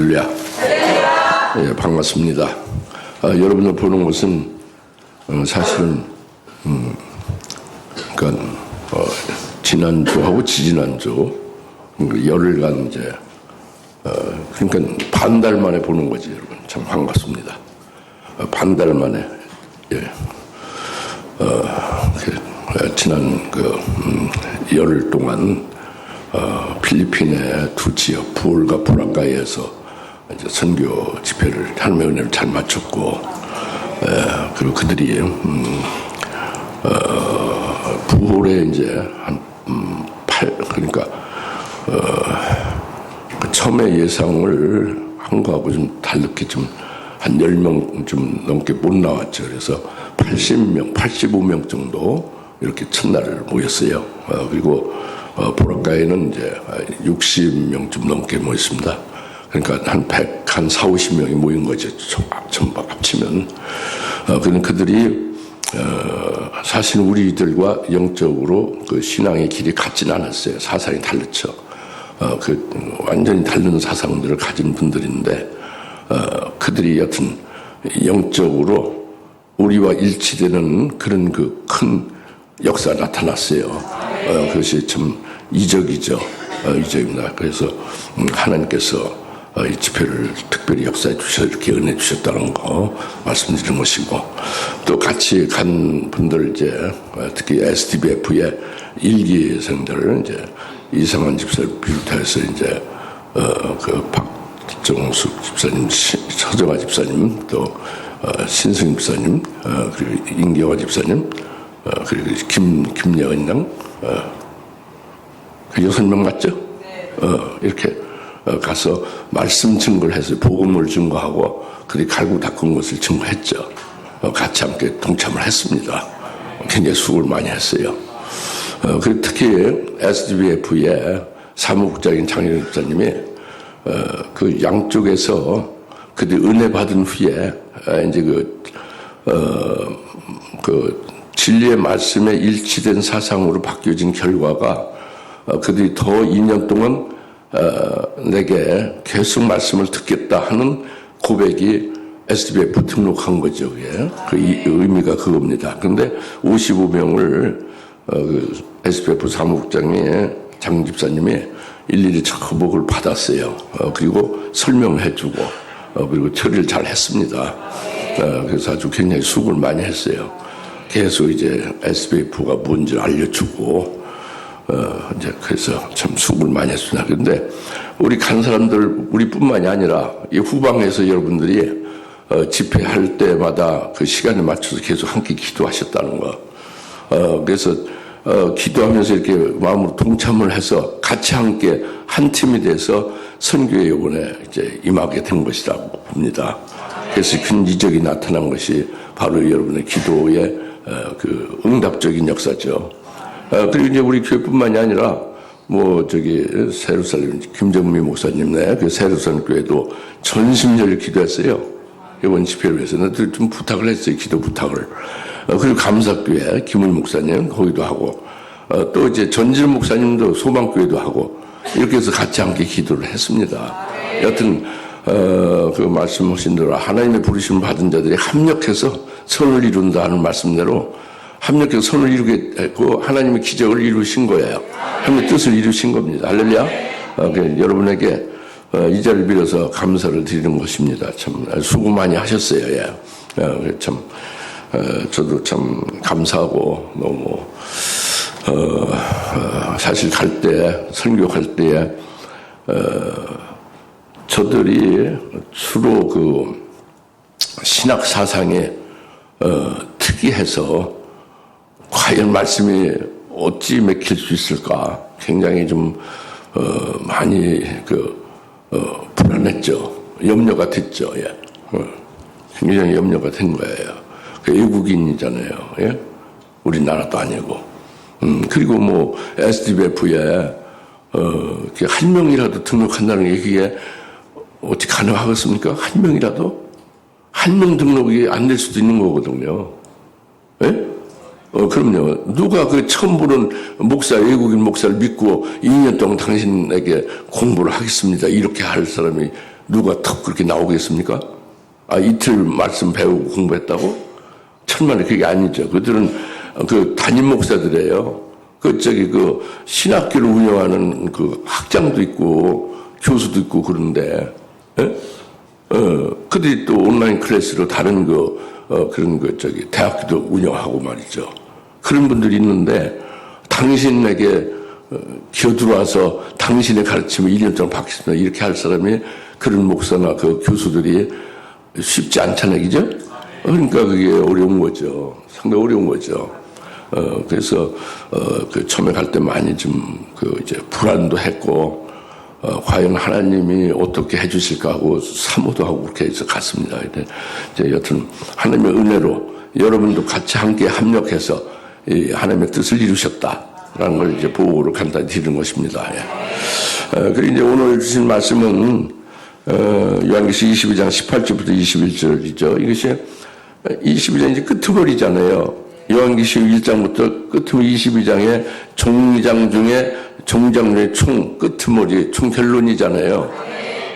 할렐루야. 예, 반갑습니다. 여러분들 보는 것은 사실은 그러니까 지난주하고 지지난주 열흘간 이제 그러니까 반달 만에 보는 거지. 여러분 참 반갑습니다. 반달 만에 지난 열흘 동안 필리핀의 두 지역 부올과 보라카이에서 이제 선교 집회를 하나님의 은혜를 잘 마쳤고, 그리고 그들이 부올에 이제 그러니까 처음에 예상을 한 거하고 좀 다르게 좀 한 10명 좀 넘게 못 나왔죠. 그래서 80명, 85명 정도 이렇게 첫날을 모였어요. 그리고 보라카이는 이제 60명 좀 넘게 모였습니다. 그러니까 한 40-50명이 모인 거죠. 전부 합치면. 그들이 사실 우리들과 영적으로 그 신앙의 길이 같지는 않았어요. 사상이 다르죠. 완전히 다른 사상들을 가진 분들인데, 그들이 여튼 영적으로 우리와 일치되는 그런 그 큰 역사가 나타났어요. 그것이 참 이적이죠. 이적입니다. 그래서 하나님께서 이 집회를 특별히 역사해 주셔서 이렇게 은혜 주셨다는 거 말씀드리는 것이고, 또 같이 간 분들 이제 특히 SDBF의 일기생들 이제 이상한 집사를 비롯해서 이제 박정숙 집사님, 서정아 집사님, 또 신승 집사님, 그리고 임경화 집사님, 그리고 김예은 양, 그 6명 맞죠? 네. 이렇게 가서 말씀 증거를 했어요. 복음을 증거하고 그들이 갈고 닦은 것을 증거했죠. 같이 함께 동참을 했습니다. 굉장히 수고를 많이 했어요. 그리고 특히 SDBF의 사무국장인 장현일 집사님이 그 양쪽에서 그들이 은혜 받은 후에 이제 그 진리의 말씀에 일치된 사상으로 바뀌어진 결과가 그들이 더 2년 동안 내게 계속 말씀을 듣겠다 하는 고백이 SDBF 등록한 거죠. 그게. 그 의미가 그겁니다. 그런데 55명을 SDBF 사무국장이 장 집사님이 일일이 처복을 받았어요. 그리고 설명을 해주고, 그리고 처리를 잘 했습니다. 그래서 아주 굉장히 수고를 많이 했어요. 계속 이제 SBF가 뭔지 알려주고, 이제 그래서 참 수고를 많이 했습니다. 그런데 우리 간 사람들, 우리뿐만이 아니라 이 후방에서 여러분들이 집회할 때마다 그 시간에 맞춰서 계속 함께 기도하셨다는 거. 그래서 기도하면서 이렇게 마음으로 동참을 해서 같이 함께 한 팀이 돼서 선교에 이번에 이제 임하게 된 것이라고 봅니다. 그래서 큰 이적이 나타난 것이 바로 여러분의 기도의 그 응답적인 역사죠. 그리고 이제 우리 교회뿐만이 아니라 세루살렘 김정미 목사님 그 세루살렘 교회도 전심전을 기도했어요. 이번 집회를 위해서 좀 부탁을 했어요. 기도 부탁을. 그리고 감사교회 김을 목사님 거기도 하고, 또 이제 전진 목사님도 소망교회도 하고, 이렇게 해서 같이 함께 기도를 했습니다. 여튼 그 말씀하신 대로 하나님의 부르심을 받은 자들이 합력해서 선을 이룬다 하는 말씀대로 합력해서 선을 이루게 했고, 하나님의 기적을 이루신 거예요. 하나님의 뜻을 이루신 겁니다. 할렐루야. 여러분에게 이 자리를 빌어서 감사를 드리는 것입니다. 참 수고 많이 하셨어요. 예. 참 저도 참 감사하고, 너무 사실 갈 때, 선교 갈 때에 저들이 주로 그 신학 사상에 특이해서 과연 말씀이 어찌 맥힐 수 있을까 굉장히 좀 많이 불안했죠. 염려가 됐죠. 예. 굉장히 염려가 된 거예요. 외국인이잖아요. 예? 우리나라도 아니고. 그리고 SDBF에 한 명이라도 등록한다는 게 그게 어떻게 가능하겠습니까? 한 명이라도? 한 명 등록이 안 될 수도 있는 거거든요. 예? 그럼요. 누가 처음 보는 외국인 목사를 믿고 2년 동안 당신에게 공부를 하겠습니다. 이렇게 할 사람이 누가 턱 그렇게 나오겠습니까? 이틀 말씀 배우고 공부했다고? 천만에 그게 아니죠. 그들은 그 담임 목사들이에요. 그 신학교를 운영하는 그 학장도 있고 교수도 있고 그런데, 그들이 또 온라인 클래스로 다른 대학교도 운영하고 말이죠. 그런 분들이 있는데, 당신에게 기어들어와서 당신의 가르침을 1년 동안 받겠습니다. 이렇게 할 사람이 그런 목사나 그 교수들이 쉽지 않잖아요. 그죠? 그러니까 그게 어려운 거죠. 상당히 어려운 거죠. 그래서, 처음에 갈 때 많이 이제 불안도 했고, 과연 하나님이 어떻게 해주실까 하고 사모도 하고 그렇게 해서 갔습니다. 근데 이제 여튼 하나님의 은혜로 여러분도 같이 함께 합력해서 이 하나님의 뜻을 이루셨다라는 걸 이제 보고를 간단히 드리는 것입니다. 그리고 이제 오늘 주신 말씀은, 요한계시록 22장 18절부터 21절이죠. 이것이 22장 이제 끄트머리잖아요. 요한계시록 1장부터 끄트머리 22장의 종장 중에 총 끄트머리, 총 결론이잖아요.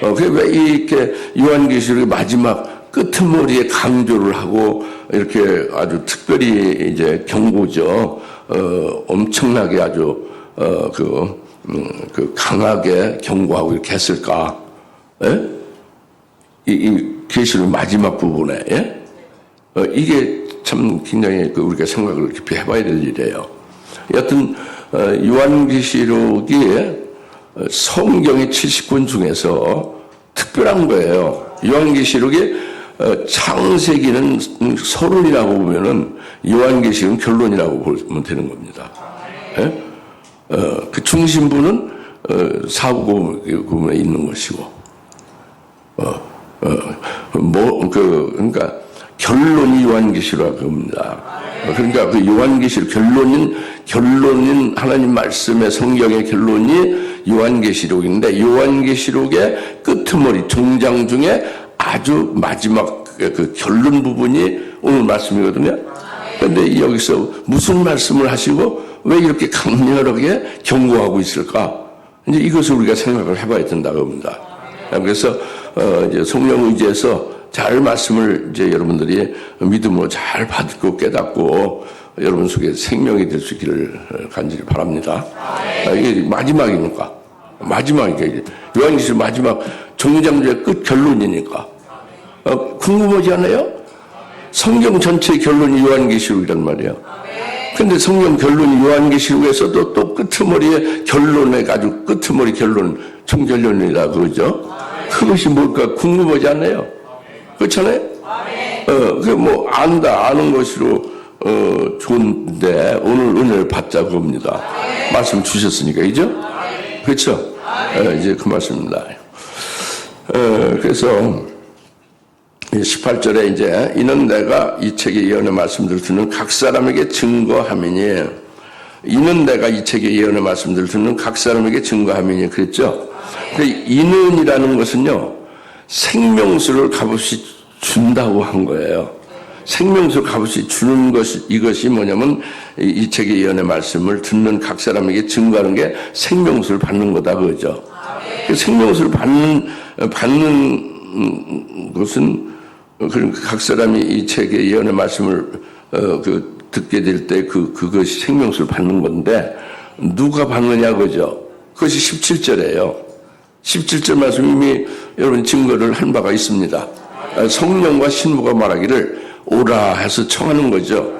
왜 이렇게 요한계시록의 마지막 끄트머리에 강조를 하고 이렇게 아주 특별히 이제 경고죠. 엄청나게 아주, 강하게 경고하고 이렇게 했을까? 예? 이 계시록 마지막 부분에, 예? 이게 참 굉장히 우리가 생각을 깊이 해봐야 될 일이에요. 여튼, 요한계시록이 성경의 70권 중에서 특별한 거예요. 요한계시록이 창세기는 서론이라고 보면은 요한계시록은 결론이라고 보면 되는 겁니다. 예? 그 중심부는 사복음에 있는 것이고, 그러니까 결론이 요한계시록이라고 합니다. 그러니까 그 요한계시록 결론인 하나님 말씀의 성경의 결론이 요한계시록인데, 요한계시록의 끄트머리 종장 중에 아주 마지막 그 결론 부분이 오늘 말씀이거든요. 그런데 여기서 무슨 말씀을 하시고 왜 이렇게 강렬하게 경고하고 있을까? 이제 이것을 우리가 생각을 해봐야 된다고 합니다. 그래서 이제 성령 의지해서 잘 말씀을 이제 여러분들이 믿음으로 잘 받고 깨닫고 여러분 속에 생명이 될 수 있기를 간절히 바랍니다. 이게 마지막이니까. 요한계시록 마지막 종장주의 끝 결론이니까. 궁금하지 않아요? 성경 전체의 결론이 요한계시록이란 말이에요. 근데 성경 결론이 요한계시록에서도 또 끄트머리의 결론에 아주 끄트머리 결론, 총결론이라 그러죠. 그것이 뭘까 궁금하지 않아요? 그렇잖아요? 아는 것으로, 좋은데, 오늘 은혜를 받자 그겁니다. 말씀 주셨으니까, 그죠? 그렇죠? 이제 그 말씀입니다. 그래서, 18절에 이제, 이는 내가 이 책의 예언의 말씀들을 듣는 각 사람에게 증거함이니, 이는 내가 이 책의 예언의 말씀들을 듣는 각 사람에게 증거함이니, 그랬죠? 이는이라는 것은요, 생명수를 값없이 준다고 한 거예요. 생명수를 값없이 주는 이것이 뭐냐면 이 책의 예언의 말씀을 듣는 각 사람에게 증거하는 게 생명수를 받는 거다 그거죠. 그 생명수를 받는 것은 각 사람이 이 책의 예언의 말씀을 듣게 될 때 그것이 생명수를 받는 건데 누가 받느냐 그죠. 그것이 17절이에요. 17절 말씀 이미 여러분 증거를 한 바가 있습니다. 성령과 신부가 말하기를 오라 해서 청하는 거죠.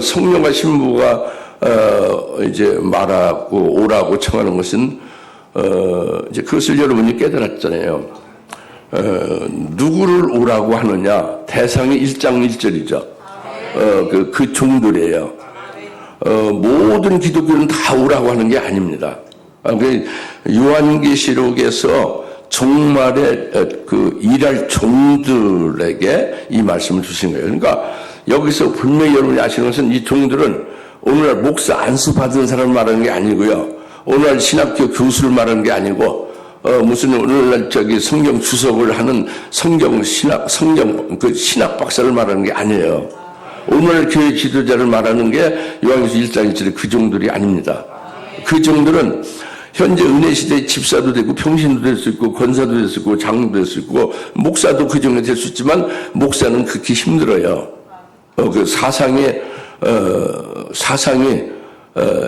성령과 신부가 이제 말하고 오라고 청하는 것은 이제 그것을 여러분이 깨달았잖아요. 누구를 오라고 하느냐? 대상이 1장 1절이죠. 그 종들이에요. 모든 기독교는 다 오라고 하는 게 아닙니다. 요한계시록에서 종말에 일할 종들에게 이 말씀을 주신 거예요. 그러니까 여기서 분명히 여러분이 아시는 것은 이 종들은 오늘날 목사 안수 받은 사람을 말하는 게 아니고요. 오늘날 신학교 교수를 말하는 게 아니고 무슨 오늘날 성경 주석을 하는 성경 신학 박사를 말하는 게 아니에요. 오늘날 교회 지도자를 말하는 게 요한계시록 1장 1절의 그 종들이 아닙니다. 그 종들은 현재 은혜 시대에 집사도 되고 평신도 될 수 있고 권사도 될 수 있고 장로도 될 수 있고 목사도 그 정도 될 수 있지만 목사는 극히 힘들어요. 그 사상에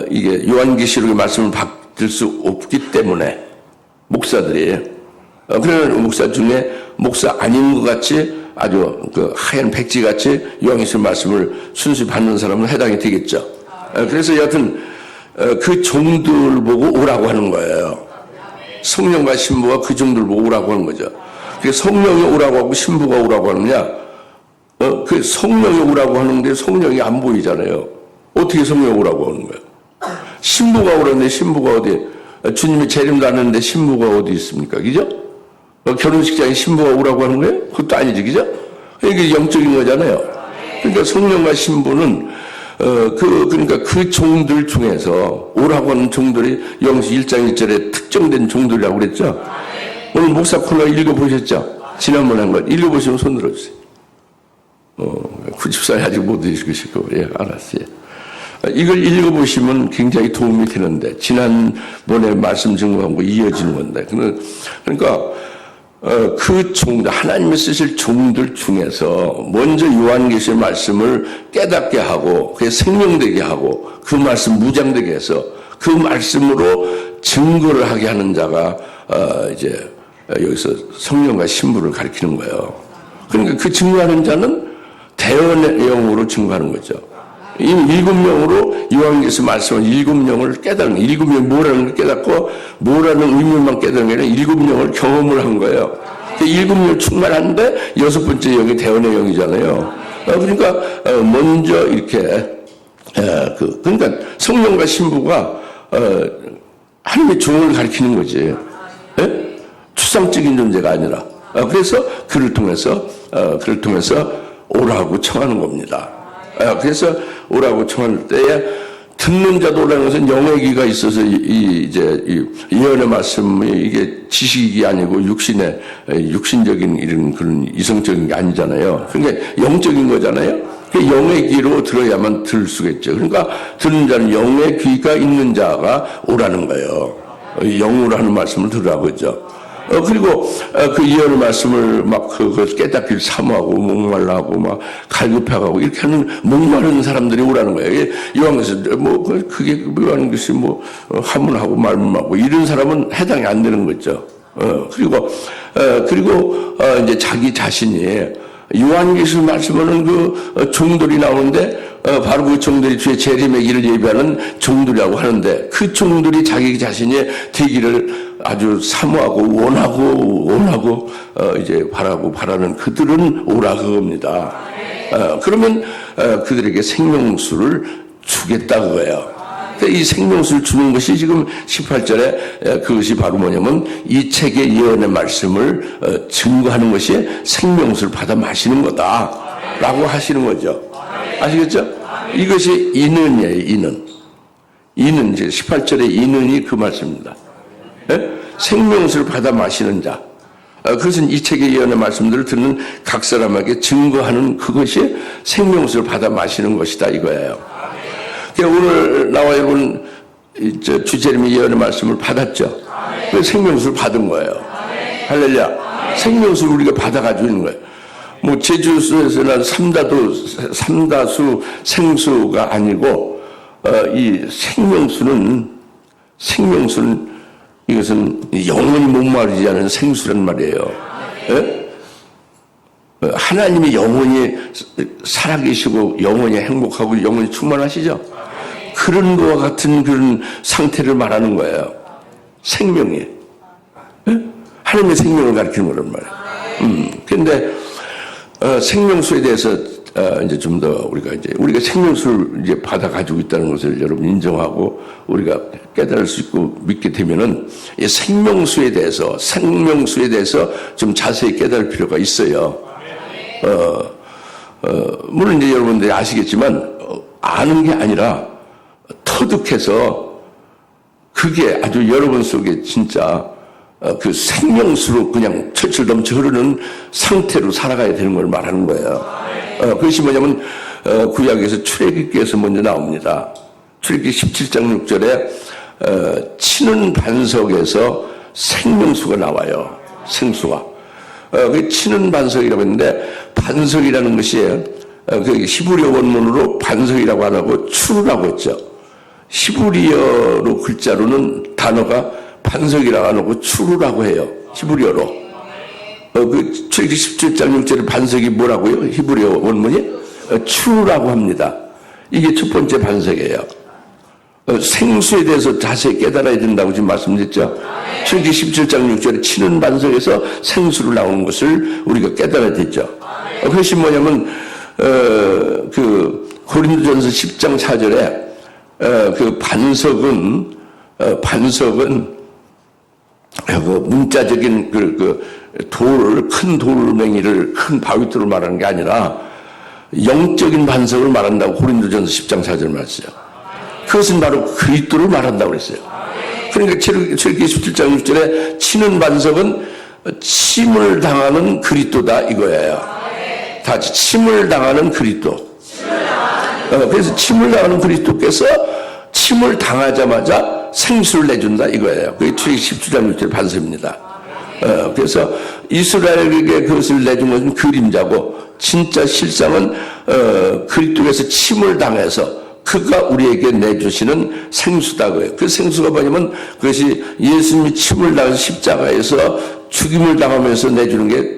이게 요한계시록의 말씀을 받을 수 없기 때문에 목사들이 그런 목사 중에 목사 아닌 것 같이 아주 그 하얀 백지같이 요한계시록 말씀을 순수히 받는 사람은 해당이 되겠죠. 그래서 여하튼 그 종들 보고 오라고 하는 거예요. 성령과 신부가 그 종들 보고 오라고 하는 거죠. 성령이 오라고 하고 신부가 오라고 하느냐? 그 성령이 오라고 하는데 성령이 안 보이잖아요. 어떻게 성령이 오라고 하는 거예요? 신부가 오라는데 신부가 어디? 주님이 재림도 안 했는데 신부가 어디 있습니까? 그죠? 결혼식장에 신부가 오라고 하는 거예요? 그것도 아니지, 그죠? 이게 영적인 거잖아요. 그러니까 성령과 신부는 그러니까 그 종들 중에서 오라고 하는 종들이 요한계시록 1장 1절에 특정된 종들이라고 그랬죠? 오늘 목사 코너 읽어보셨죠? 지난번에 한 거 읽어보시면 손 들어주세요. 94에 아직 못 읽으시고, 예, 알았어요. 이걸 읽어보시면 굉장히 도움이 되는데, 지난번에 말씀 증거한 거 이어지는 건데. 그러니까, 그 종들, 하나님이 쓰실 종들 중에서 먼저 요한계시의 말씀을 깨닫게 하고, 그게 생명되게 하고, 그 말씀 무장되게 해서, 그 말씀으로 증거를 하게 하는 자가, 이제, 여기서 성령과 신부를 가리키는 거예요. 그러니까 그 증거하는 자는 대언의 영으로 증거하는 거죠. 이 7명으로 요한계시록 말씀은 7명을 깨닫는, 7명이 뭐라는 걸 깨닫고 뭐라는 의미만 깨닫는 게 아니라 7명을 경험을 한 거예요. 7명 충만한데 6번째 영이 대언의 영이잖아요. 그러니까 먼저 이렇게 그러니까 성령과 신부가 하나님의 종을 가리키는 거지. 예? 추상적인 존재가 아니라. 그래서 그를 통해서 오라고 청하는 겁니다. 그래서 오라고 청할 때에 듣는 자도 오라는 것은 영의 귀가 있어서 이 예언의 말씀이 이게 지식이 아니고 육신적인 이런 그런 이성적인 게 아니잖아요. 그러니까 영적인 거잖아요. 영의 귀로 들어야만 들을 수가 있죠. 그러니까 듣는 자는 영의 귀가 있는 자가 오라는 거예요. 영으로 하는 말씀을 들으라고 했죠. 그리고 그 예언의 말씀을 막 그걸 깨닫기를 사모하고 목말라하고 막 갈급해가고 이렇게 하는 목마른 사람들이 오라는 거예요. 요한계시록 그게 요한계시록 하문하고 말문하고 이런 사람은 해당이 안 되는 거죠. 그리고 이제 자기 자신이 요한계시록 말씀하는 그 종들이 나오는데 바로 그 종들이 주의 재림의 길을 예비하는 종들이라고 하는데 그 종들이 자기 자신이 되기를 아주 사모하고 원하고 이제 바라는 그들은 오라 그겁니다. 그러면 그들에게 생명수를 주겠다 그거예요. 이 생명수를 주는 것이 지금 18절에 그것이 바로 뭐냐면 이 책의 예언의 말씀을 증거하는 것이 생명수를 받아 마시는 거다라고 하시는 거죠. 아시겠죠? 이것이 인은이에요. 인은 이제 18절의 인은이 그 말씀입니다. 예? 생명수를 받아 마시는 자. 그것은 이 책의 예언의 말씀들을 듣는 각 사람에게 증거하는 그것이 생명수를 받아 마시는 것이다 이거예요. 오늘 나와 여러분 주재림의 예언의 말씀을 받았죠. 그 생명수를 받은 거예요. 할렐루야. 생명수를 우리가 받아가지고 있는 거예요. 뭐 제주에서는 삼다수 생수가 아니고 이 생명수는 이것은 영원히 목마르지 않은 생수란 말이에요. 예? 하나님이 영원히 살아계시고 영원히 행복하고 영원히 충만하시죠. 그런 것과 같은 그런 상태를 말하는 거예요. 생명이. 예? 하나님의 생명을 가리키는 거란 말이에요. 근데 생명수에 대해서 이제 좀 더 우리가 생명수를 이제 받아 가지고 있다는 것을 여러분 인정하고 우리가 깨달을 수 있고 믿게 되면은 이 생명수에 대해서 좀 자세히 깨달을 필요가 있어요. 물론 이제 여러분들이 아시겠지만 아는 게 아니라 터득해서 그게 아주 여러분 속에 진짜 그 생명수로 그냥 철철 넘쳐 흐르는 상태로 살아가야 되는 걸 말하는 거예요. 그것이 뭐냐면 구약에서 출애굽기에서 먼저 나옵니다. 출애굽기 17장 6절에 치는 반석에서 생명수가 나와요. 생수가. 그 치는 반석이라고 했는데, 반석이라는 것이 그 히브리어 원문으로 반석이라고 안 하고 추루라고 했죠. 히브리어로 글자로는 단어가 반석이라고 안 하고 추루라고 해요. 히브리어로. 그 출애굽기 17장 6절에 반석이 뭐라고요? 히브리어 원문이? 추루라고 합니다. 이게 첫 번째 반석이에요. 생수에 대해서 자세히 깨달아야 된다고 지금 말씀드렸죠. 출애굽기 17장 6절에 치는 반석에서 생수를 나오는 것을 우리가 깨달아야 되죠. 그것이 뭐냐면 그 고린도전서 10장 4절에 그 반석은 그 문자적인 큰 돌멩이를 큰 바위돌을 말하는 게 아니라 영적인 반석을 말한다고 고린도전서 10장 4절 말했어요. 그것은 바로 그리스도를 말한다고 그랬어요. 그러니까 출애굽기 17장 6절에 치는 반석은 침을 당하는 그리스도다 이거예요. 다 같이 침을 당하는 그리스도. 그래서 침을 당하는 그리스도께서 침을 당하자마자 생수를 내준다 이거예요. 그게 출애굽기 17장 6절 반석입니다. 그래서 이스라엘에게 그것을 내준 것은 그림자고 진짜 실상은 그리스도께서 침을 당해서 그가 우리에게 내주시는 생수다 그래요. 그 생수가 뭐냐면 그것이 예수님이 침을 당해서 십자가에서 죽임을 당하면서 내주는 게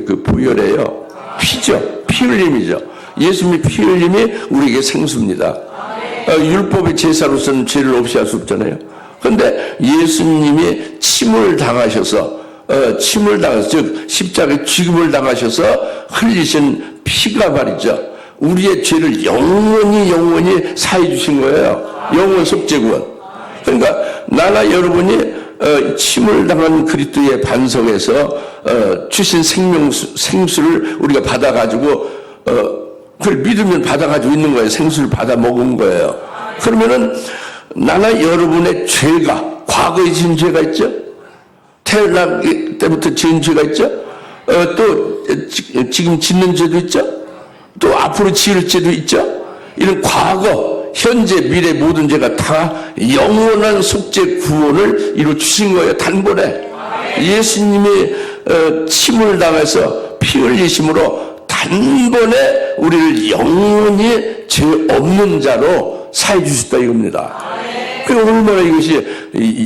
그 보혈이에요. 피죠. 피 흘림이죠. 예수님이 피 흘림이 우리에게 생수입니다. 율법의 제사로서는 죄를 없이 할 수 없잖아요. 그런데 예수님이 침을 당하셔서 즉 십자가에 죽임을 당하셔서 흘리신 피가 말이죠. 우리의 죄를 영원히 사해 주신 거예요. 영원 속죄구원. 그러니까 나나 여러분이 침을 당한 그리스도의 반석에서 주신 생수를 우리가 받아가지고 그걸 믿으면 받아가지고 있는 거예요. 생수를 받아 먹은 거예요. 그러면은 나나 여러분의 죄가 과거에 지은 죄가 있죠. 태어나기 때부터 지은 죄가 있죠. 또 지금 짓는 죄도 있죠. 또 앞으로 지을 죄도 있죠. 이런 과거, 현재, 미래 모든 죄가 다 영원한 속죄 구원을 이루어 주신 거예요. 단번에. 예수님이 침을 당해서 피 흘리심으로 단번에 우리를 영원히 죄 없는 자로 사해 주셨다 이겁니다. 그리고 얼마나 이것이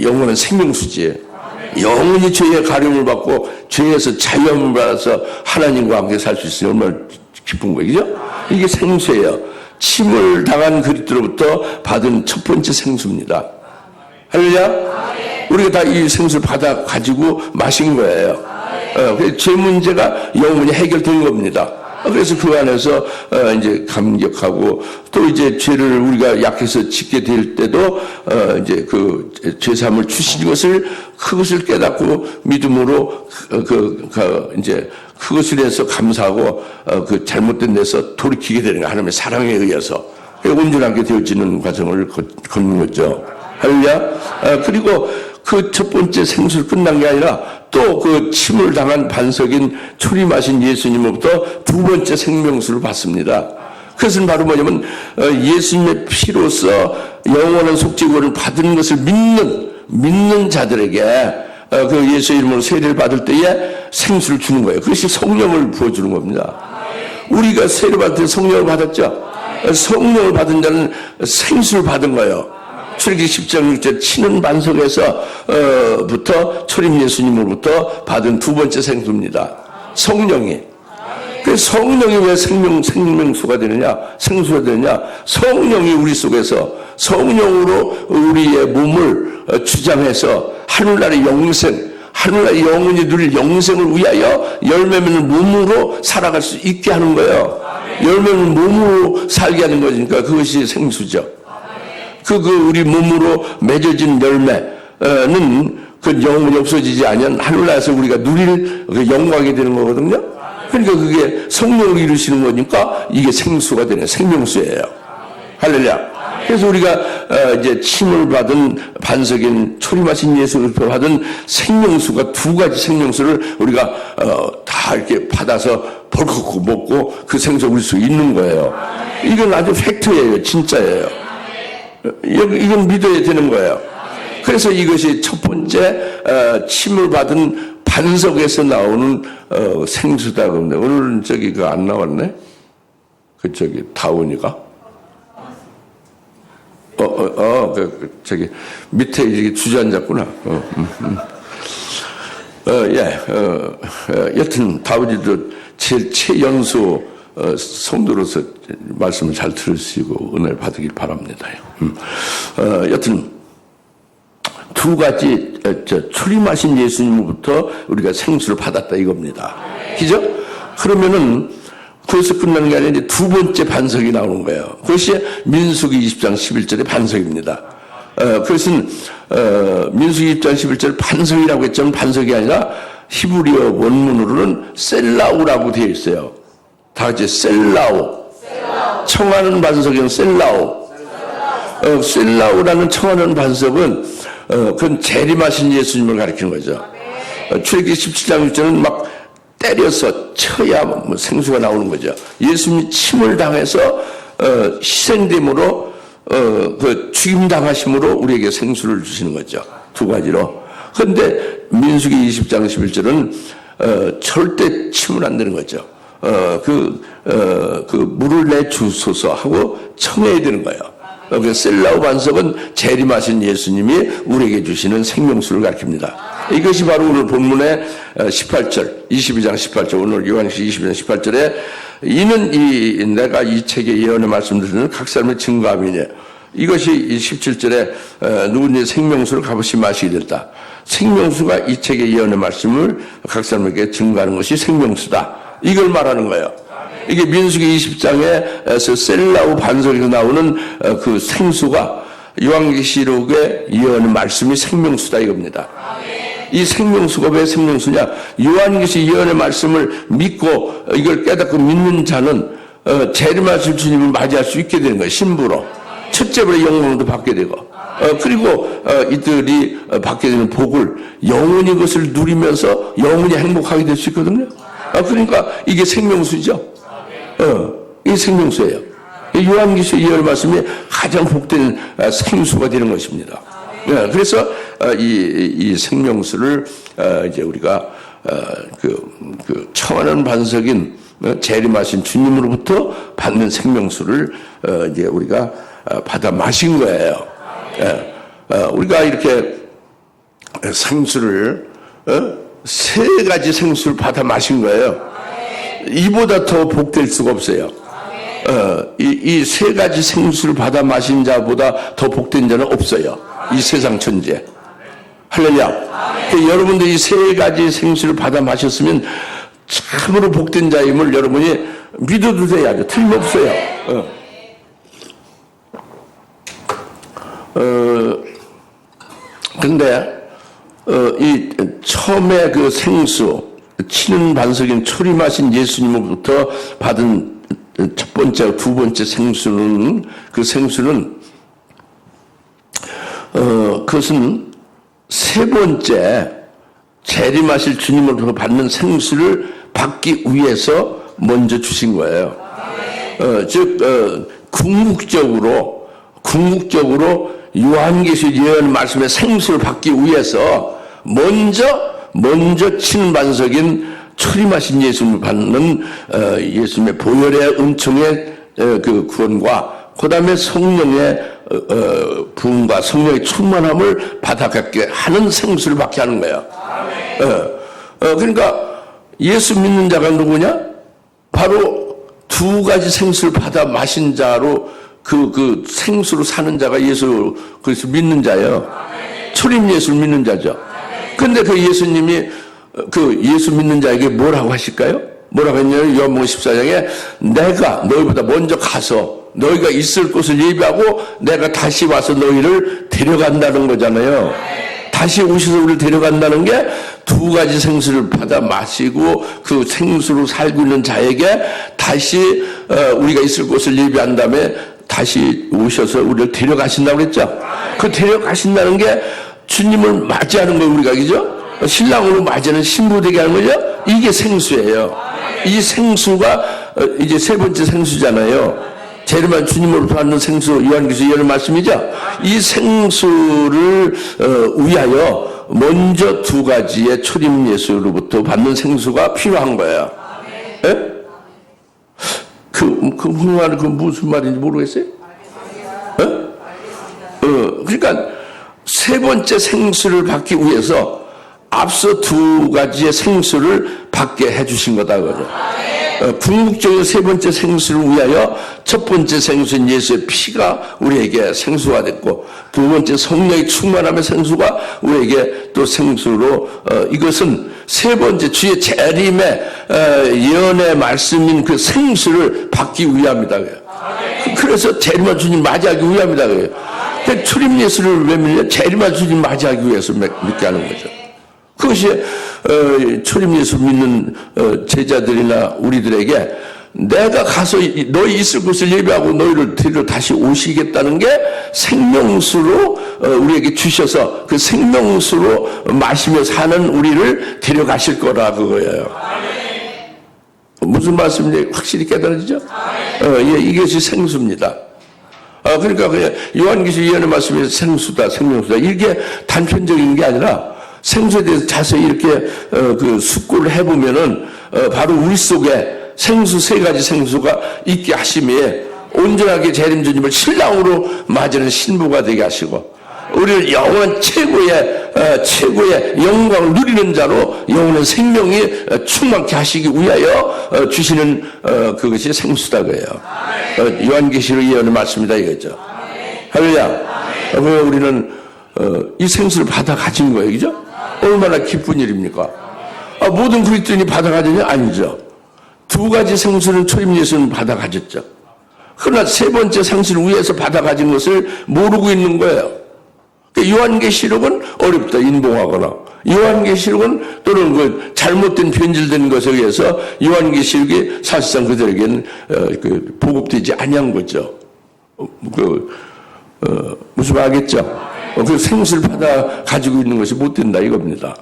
영원한 생명수지. 영원히 죄의 가림을 받고 죄에서 자유함을 받아서 하나님과 함께 살 수 있으니 얼마나 기쁜 거죠? 이게 생수예요. 침을 당한 그리스도로부터 받은 첫 번째 생수입니다. 할렐루야? 우리가 다 이 생수를 받아 가지고 마신 거예요. 죄 문제가 영원히 해결된 겁니다. 그래서 그 안에서 이제 감격하고 또 이제 죄를 우리가 약해서 짓게 될 때도 이제 그 죄사함을 주신 것을 그것을 깨닫고 믿음으로 이제 그것을 해서 감사하고 그 잘못된 데서 돌이키게 되는 거 하나님의 사랑에 의해서 온전하게 되어지는 과정을 걷는 거죠. 할렐루야. 그리고 그 첫 번째 생수를 끝난 게 아니라 또 그 침을 당한 반석인 초림하신 예수님으로부터 두 번째 생명수를 받습니다. 그것은 바로 뭐냐면 예수님의 피로서 영원한 속죄구원을 받은 것을 믿는 자들에게 그 예수의 이름으로 세례를 받을 때에 생수를 주는 거예요. 그것이 성령을 부어주는 겁니다. 우리가 세례 받을 때 성령을 받았죠. 성령을 받은 자는 생수를 받은 거예요. 출애굽기 10장 6절 치는 반석에서부터 초림 예수님으로부터 받은 두 번째 생수입니다. 성령이. 그 성령이 왜 생명수가 되느냐? 생수가 되느냐? 성령이 우리 속에서 성령으로 우리의 몸을 주장해서 하늘나라의 영생, 하늘나라의 영원히 누릴 영생을 위하여 열매 맺는 몸으로 살아갈 수 있게 하는 거예요. 열매 맺는 몸으로 살게 하는 거니까 그것이 생수죠. 우리 몸으로 맺어진 열매는 그 영원히 없어지지 않으면 하늘나라에서 우리가 누릴 그 영광이 되는 거거든요. 그러니까 그게 성령을 이루시는 거니까 이게 생수가 되는 생명수예요. 할렐루야. 그래서 우리가 이제 침을 받은 반석인 초림하신 예수로부터 받은 생명수가 두 가지 생명수를 우리가 다 이렇게 받아서 벌컥 먹고 그 생수 우리 속에 있는 거예요. 이건 아주 팩트예요. 진짜예요. 이건 믿어야 되는 거예요. 그래서 이것이 첫 번째 침을 받은 반석에서 나오는 생수다. 그런데 오늘은 저기 그 안 나왔네. 그 저기 다운이가 저기 밑에 이렇게 주저앉았구나. 여튼 다운이도 제일 최연소 성도로서 말씀을 잘 들으시고 은혜를 받으길 바랍니다. 여튼 두 가지 출임하신 예수님으로부터 우리가 생수를 받았다 이겁니다. 그죠? 그러면은 그것이 끝나는 게 아니라 이제 두 번째 반석이 나오는 거예요. 그것이 민수기 20장 11절의 반석입니다. 그것은 민수기 20장 11절 반석이라고 했지만 반석이 아니라 히브리어 원문으로는 셀라우라고 되어 있어요. 다 같이 셀라우. 청하는 반석은 셀라우. 셀라우라는 청하는 반석은 그건 재림하신 예수님을 가리키는 거죠. 출애굽기 17장 6절은 막 때려서 쳐야 뭐 생수가 나오는 거죠. 예수님이 침을 당해서 희생됨으로 그 죽임 당하심으로 우리에게 생수를 주시는 거죠. 두 가지로. 그런데 민수기 20장 11절은 절대 치면 안 되는 거죠. 그 물을 내 주소서 하고 청해야 되는 거예요. 그 셀라우 반석은 재림하신 예수님이 우리에게 주시는 생명수를 가르칩니다. 이것이 바로 오늘 본문의 18절, 22장 18절, 오늘 요한계시록 22장 18절에 이는 내가 이 책의 예언의 말씀드리는 각 사람의 증거함이니 이것이 17절에 누구든지 생명수를 값없이 마시게 됐다. 생명수가 이 책의 예언의 말씀을 각 사람에게 증거하는 것이 생명수다. 이걸 말하는 거예요. 이게 민수기 20장에서 셀라우 반석에서 나오는 그 생수가 요한계시록의 예언의 말씀이 생명수다 이겁니다. 이 생명수가 왜 생명수냐? 요한계시 예언의 말씀을 믿고 이걸 깨닫고 믿는 자는 재림하실 주님을 맞이할 수 있게 되는 거예요. 신부로. 첫째로 영광도 받게 되고 그리고 이들이 받게 되는 복을 영원히 그것을 누리면서 영원히 행복하게 될 수 있거든요. 그러니까 이게 생명수죠. 이게 생명수예요. 요한계시록 예언의 말씀이 가장 복된 생수가 되는 것입니다. 그래서 이 생명수를 이제 우리가 그 청하는 반석인 재림하신 주님으로부터 받는 생명수를 이제 우리가 받아 마신 거예요. 우리가 이렇게 생수를 세 가지 생수를 받아 마신 거예요. 이보다 더 복될 수가 없어요. 이 세 가지 생수를 받아 마신 자보다 더 복된 자는 없어요. 이 세상 천지에. 할렐루야. 여러분들이 이 세 가지 생수를 받아 마셨으면 참으로 복된 자임을 여러분이 믿어도 돼야죠. 틀림없어요. 근데 이 처음에 그 생수 치는 반석인 초림하신 예수님으로부터 받은 첫 번째, 두 번째 생수는 그 생수는 그것은 세 번째 재림하실 주님으로부터 받는 생수를 받기 위해서 먼저 주신 거예요. 즉 궁극적으로 요한계시록 예언 말씀의 생수를 받기 위해서 먼저 치는 반석인 초림하신 예수님을 받는 예수님의 보혈의 은총의 그 구원과 그 다음에 성령의 부흥과 성령의 충만함을 받아갖게 하는 생수를 받게 하는 거예요. 그러니까 예수 믿는 자가 누구냐? 바로 두 가지 생수를 받아 마신 자로 그 생수로 사는 자가 예수 그리스도 믿는 자예요. 초림 예수를 믿는 자죠. 근데 그 예수님이 그 예수 믿는 자에게 뭐라고 하실까요? 뭐라고 했냐면 요한복음 14장에 내가 너희보다 먼저 가서 너희가 있을 곳을 예비하고 내가 다시 와서 너희를 데려간다는 거잖아요. 다시 오셔서 우리를 데려간다는 게 두 가지 생수를 받아 마시고 그 생수로 살고 있는 자에게 다시 우리가 있을 곳을 예비한 다음에 다시 오셔서 우리를 데려가신다고 그랬죠. 그 데려가신다는 게 주님을 맞이하는 거예요. 우리가 그죠? 신랑으로 맞이하는 신부 되게 하는 거죠. 이게 생수예요. 이 생수가 이제 세 번째 생수잖아요. 재림한 주님으로부터 받는 생수, 요한계시록 이하는 말씀이죠. 이 생수를 위하여 먼저 두 가지의 초림 예수로부터 받는 생수가 필요한 거예요. 예? 그 말은 그 무슨 말인지 모르겠어요? 그러니까 세 번째 생수를 받기 위해서 앞서 두 가지의 생수를 받게 해주신 거다 그죠. 궁극적인 세 번째 생수를 위하여 첫 번째 생수인 예수의 피가 우리에게 생수가 됐고, 두 번째 성령의 충만함의 생수가 우리에게 또 생수로, 이것은 세 번째 주의 재림의 예언의 말씀인 그 생수를 받기 위함이다. 그래서 재림한 주님 맞이하기 위함이다. 출임 예수를 왜 믿냐? 재림한 주님 맞이하기 위해서 믿게 하는 거죠. 그것이 초림 예수 믿는 제자들이나 우리들에게 내가 가서 너희 있을 곳을 예배하고 너희를 데리러 다시 오시겠다는 게 생명수로 우리에게 주셔서 그 생명수로 마시며 사는 우리를 데려가실 거라 그거예요. 무슨 말씀인지 확실히 깨달아지죠? 예, 이것이 생수입니다. 그러니까 그냥 요한계시록 예언의 말씀에서 생수다, 생명수다, 이게 단편적인 게 아니라 생수에 대해서 자세히 이렇게 그 숙고를 해보면은 바로 우리 속에 생수 세 가지 생수가 있게 하심에 온전하게 재림 주님을 신랑으로 맞이하는 신부가 되게 하시고, 우리를 영원한 최고의 영광을 누리는 자로 영원한 생명이 충만케 하시기 위하여 주시는 그것이 생수다 그래요. 요한계시록 예언의 말씀이다 이거죠. 할렐루야. 왜 우리는 이 생수를 받아 가진 거예요, 그죠? 얼마나 기쁜 일입니까? 모든 그리스도인이 받아 가졌냐? 아니죠. 두 가지 생수는 초림 예수는 받아 가졌죠. 그러나 세 번째 생수를 위해서 받아 가진 것을 모르고 있는 거예요. 요한계시록은 어렵다, 인봉하거나. 요한계시록은 또는 그 잘못된 변질된 것에 의해서 요한계시록이 사실상 그들에게는 보급되지 아니한 거죠. 무슨 말 알겠죠? 그 생수를 받아 가지고 있는 것이 못 된다 이겁니다.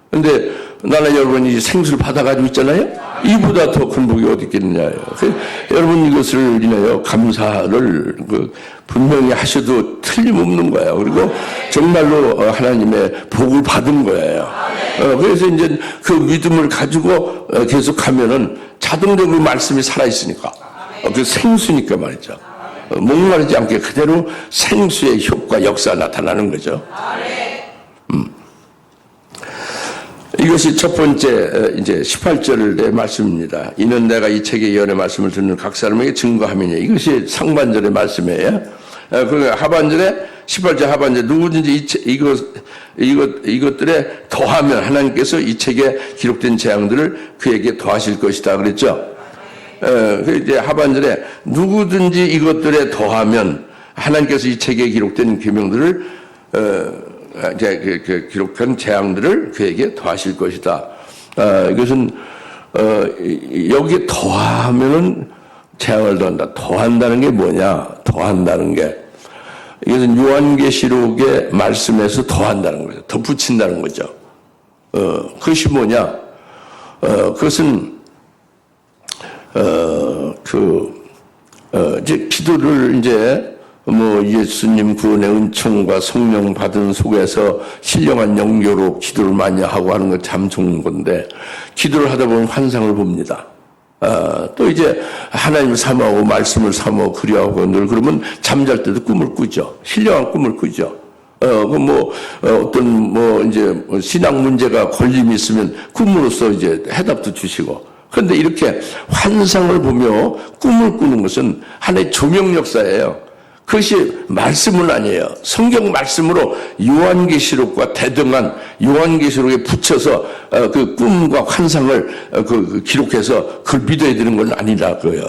근데 나는 여러분이 생수를 받아 가지고 있잖아요. 이보다 더 큰 복이 어디 있겠느냐요. 여러분 이것을 인하여 감사를 분명히 하셔도 틀림없는 거예요. 그리고 정말로 하나님의 복을 받은 거예요. 그래서 이제 그 믿음을 가지고 계속하면은 자동적으로 말씀이 살아 있으니까, 그 생수니까 말이죠. 목마르지 않게 그대로 생수의 효과, 역사가 나타나는 거죠. 이것이 첫 번째 이제 18절의 말씀입니다. 이는 내가 이 책의 예언의 말씀을 듣는 각 사람에게 증거하미니. 이것이 상반절의 말씀이에요. 그러니까 하반절에 18절 하반절 누구든지 이것들에 더하면 하나님께서 이 책에 기록된 재앙들을 그에게 더하실 것이다 그랬죠. 이제 하반절에 누구든지 이것들에 더하면 하나님께서 이 책에 기록된 계명들을 이제 기록한 재앙들을 그에게 더하실 것이다. 이것은 여기에 더하면은 재앙을 더한다. 더한다는 게 뭐냐? 더한다는 게 이것은 요한계시록의 말씀에서 더한다는 거죠. 덧붙인다는 거죠. 그것이 뭐냐? 그것은 이제 기도를 이제 예수님 구원의 은총과 성령 받은 속에서 신령한 영교로 기도를 많이 하고 하는 건 참 좋은 건데, 기도를 하다 보면 환상을 봅니다. 또 이제 하나님을 사모하고 말씀을 사모하고 그리하고 늘 그러면 잠잘 때도 꿈을 꾸죠. 신령한 꿈을 꾸죠. 이제 신앙 문제가 걸림이 있으면 꿈으로써 이제 해답도 주시고. 그런데 이렇게 환상을 보며 꿈을 꾸는 것은 하나의 조명 역사예요. 그것이 말씀은 아니에요. 성경 말씀으로 요한계시록과 대등한 요한계시록에 붙여서 그 꿈과 환상을 기록해서 그걸 믿어야 되는 건 아니라 그거예요.